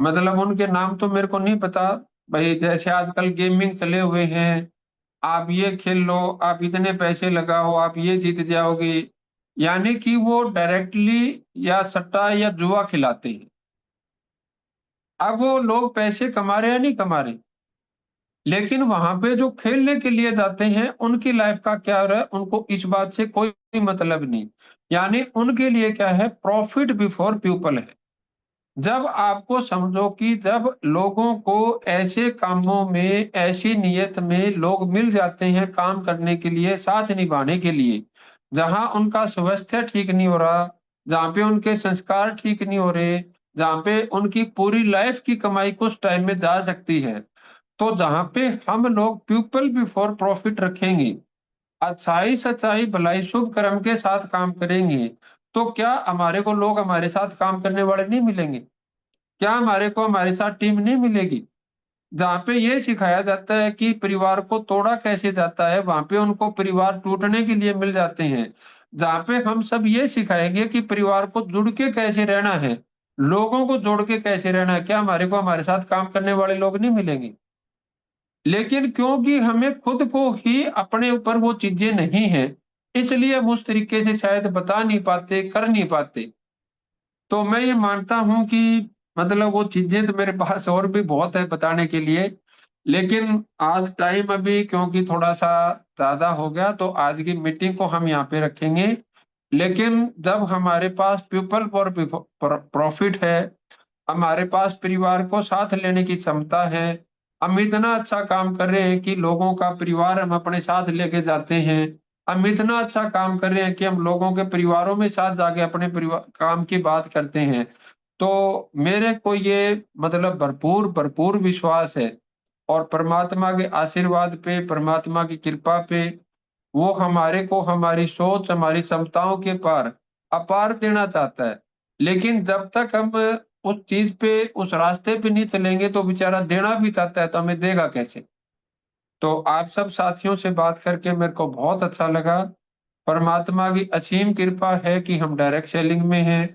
मतलब उनके नाम तो मेरे को नहीं पता भाई, जैसे आजकल गेमिंग चले हुए हैं, आप ये खेल लो, आप इतने पैसे लगाओ, आप ये जीत जाओगे। यानी कि वो डायरेक्टली या सट्टा या जुआ खिलाते हैं। अब वो लोग पैसे कमा रहे हैं नहीं कमा रहे, लेकिन वहां पे जो खेलने के लिए जाते हैं उनकी लाइफ का क्या हो रहा है, उनको इस बात से कोई मतलब नहीं। यानी उनके लिए क्या है, प्रॉफिट बिफोर पीपल है। जब आपको समझो कि जब लोगों को ऐसे कामों में, ऐसी नियत में लोग मिल जाते हैं काम करने के लिए, साथ निभाने के लिए, जहां उनका स्वास्थ्य ठीक नहीं हो रहा, जहां पे उनके संस्कार ठीक नहीं हो रहे, जहां पे उनकी पूरी लाइफ की कमाई कुछ टाइम में जा सकती है, तो जहां पे हम लोग पीपल बिफोर प्रॉफिट रखेंगे, अच्छाई सच्चाई भलाई शुभ कर्म के साथ काम करेंगे, तो क्या हमारे को लोग हमारे साथ काम करने वाले नहीं मिलेंगे? क्या हमारे को हमारे साथ टीम नहीं मिलेगी? जहाँ पे ये सिखाया जाता है कि परिवार को तोड़ा कैसे जाता है, वहां पे उनको परिवार टूटने के लिए मिल जाते हैं। जहाँ पे हम सब ये सिखाएंगे कि परिवार को जुड़ के कैसे रहना है, लोगों को जोड़ के कैसे रहना है, क्या हमारे को हमारे साथ काम करने वाले लोग नहीं मिलेंगे? लेकिन क्योंकि हमें खुद को ही अपने ऊपर वो चीजें नहीं है, इसलिए हम उस तरीके से शायद बता नहीं पाते, कर नहीं पाते। तो मैं ये मानता हूँ कि मतलब वो चीजें तो मेरे पास और भी बहुत है बताने के लिए, लेकिन आज टाइम अभी क्योंकि थोड़ा सा ज्यादा हो गया, तो आज की मीटिंग को हम यहाँ पे रखेंगे। लेकिन जब हमारे पास पीपल फॉर प्रॉफिट है, हमारे पास परिवार को साथ लेने की क्षमता है, हम इतना अच्छा काम कर रहे हैं कि लोगों का परिवार हम अपने साथ लेके जाते हैं, हम इतना अच्छा काम कर रहे हैं कि हम लोगों के परिवारों में साथ जाके अपने परिवार काम की बात करते हैं, तो मेरे को ये मतलब भरपूर भरपूर विश्वास है, और परमात्मा के आशीर्वाद पे, परमात्मा की कृपा पे, वो हमारे को हमारी सोच, हमारी क्षमताओं के पार अपार देना चाहता है, लेकिन जब तक हम उस चीज पे, उस रास्ते पे नहीं चलेंगे तो बेचारा देना भी चाहता है तो हमें देगा कैसे। तो आप सब साथियों से बात करके मेरे को बहुत अच्छा लगा। परमात्मा की असीम कृपा है कि हम डायरेक्ट सेलिंग में हैं।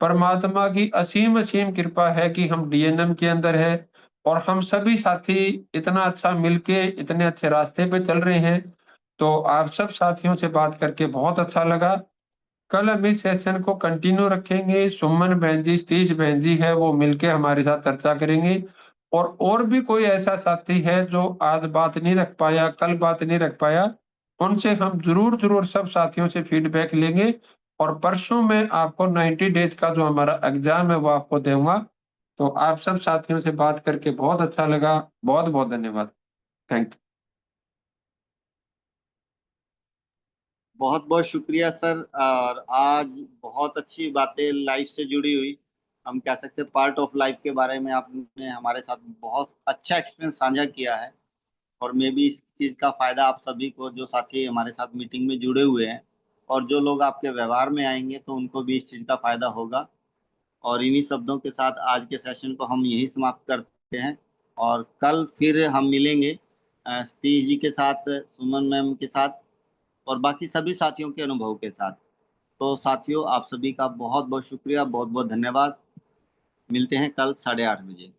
परमात्मा की असीम असीम कृपा है कि हम डीएनएम के अंदर है और हम सभी साथी इतना अच्छा मिलके इतने अच्छे रास्ते पे चल रहे हैं। तो आप सब साथियों से बात करके बहुत अच्छा लगा। कल हम इस सेशन को कंटिन्यू रखेंगे। सुमन बहन जी, सतीश बहन जी है, वो मिलके हमारे साथ चर्चा करेंगे। और भी कोई ऐसा साथी है जो आज बात नहीं रख पाया, कल बात नहीं रख पाया, उनसे हम जरूर सब साथियों से फीडबैक लेंगे। और परसों में आपको 90 डेज का जो हमारा एग्जाम है वो आपको दूंगा। तो आप सब साथियों से बात करके बहुत अच्छा लगा। बहुत बहुत धन्यवाद। Thank you. बहुत बहुत शुक्रिया सर। और आज बहुत अच्छी बातें लाइफ से जुड़ी हुई, हम कह सकते हैं पार्ट ऑफ लाइफ के बारे में आपने हमारे साथ बहुत अच्छा एक्सपीरियंस साझा किया है। और मैं भी इस चीज़ का फायदा आप सभी को, जो साथी हमारे साथ मीटिंग में जुड़े हुए हैं और जो लोग आपके व्यवहार में आएंगे, तो उनको भी इस चीज़ का फायदा होगा। और इन्हीं शब्दों के साथ आज के सेशन को हम यही समाप्त करते हैं। और कल फिर हम मिलेंगे सतीश जी के साथ, सुमन मैम के साथ और बाकी सभी साथियों के अनुभव के साथ। तो साथियों, आप सभी का बहुत बहुत शुक्रिया, बहुत बहुत धन्यवाद। मिलते हैं कल 8:30 बजे।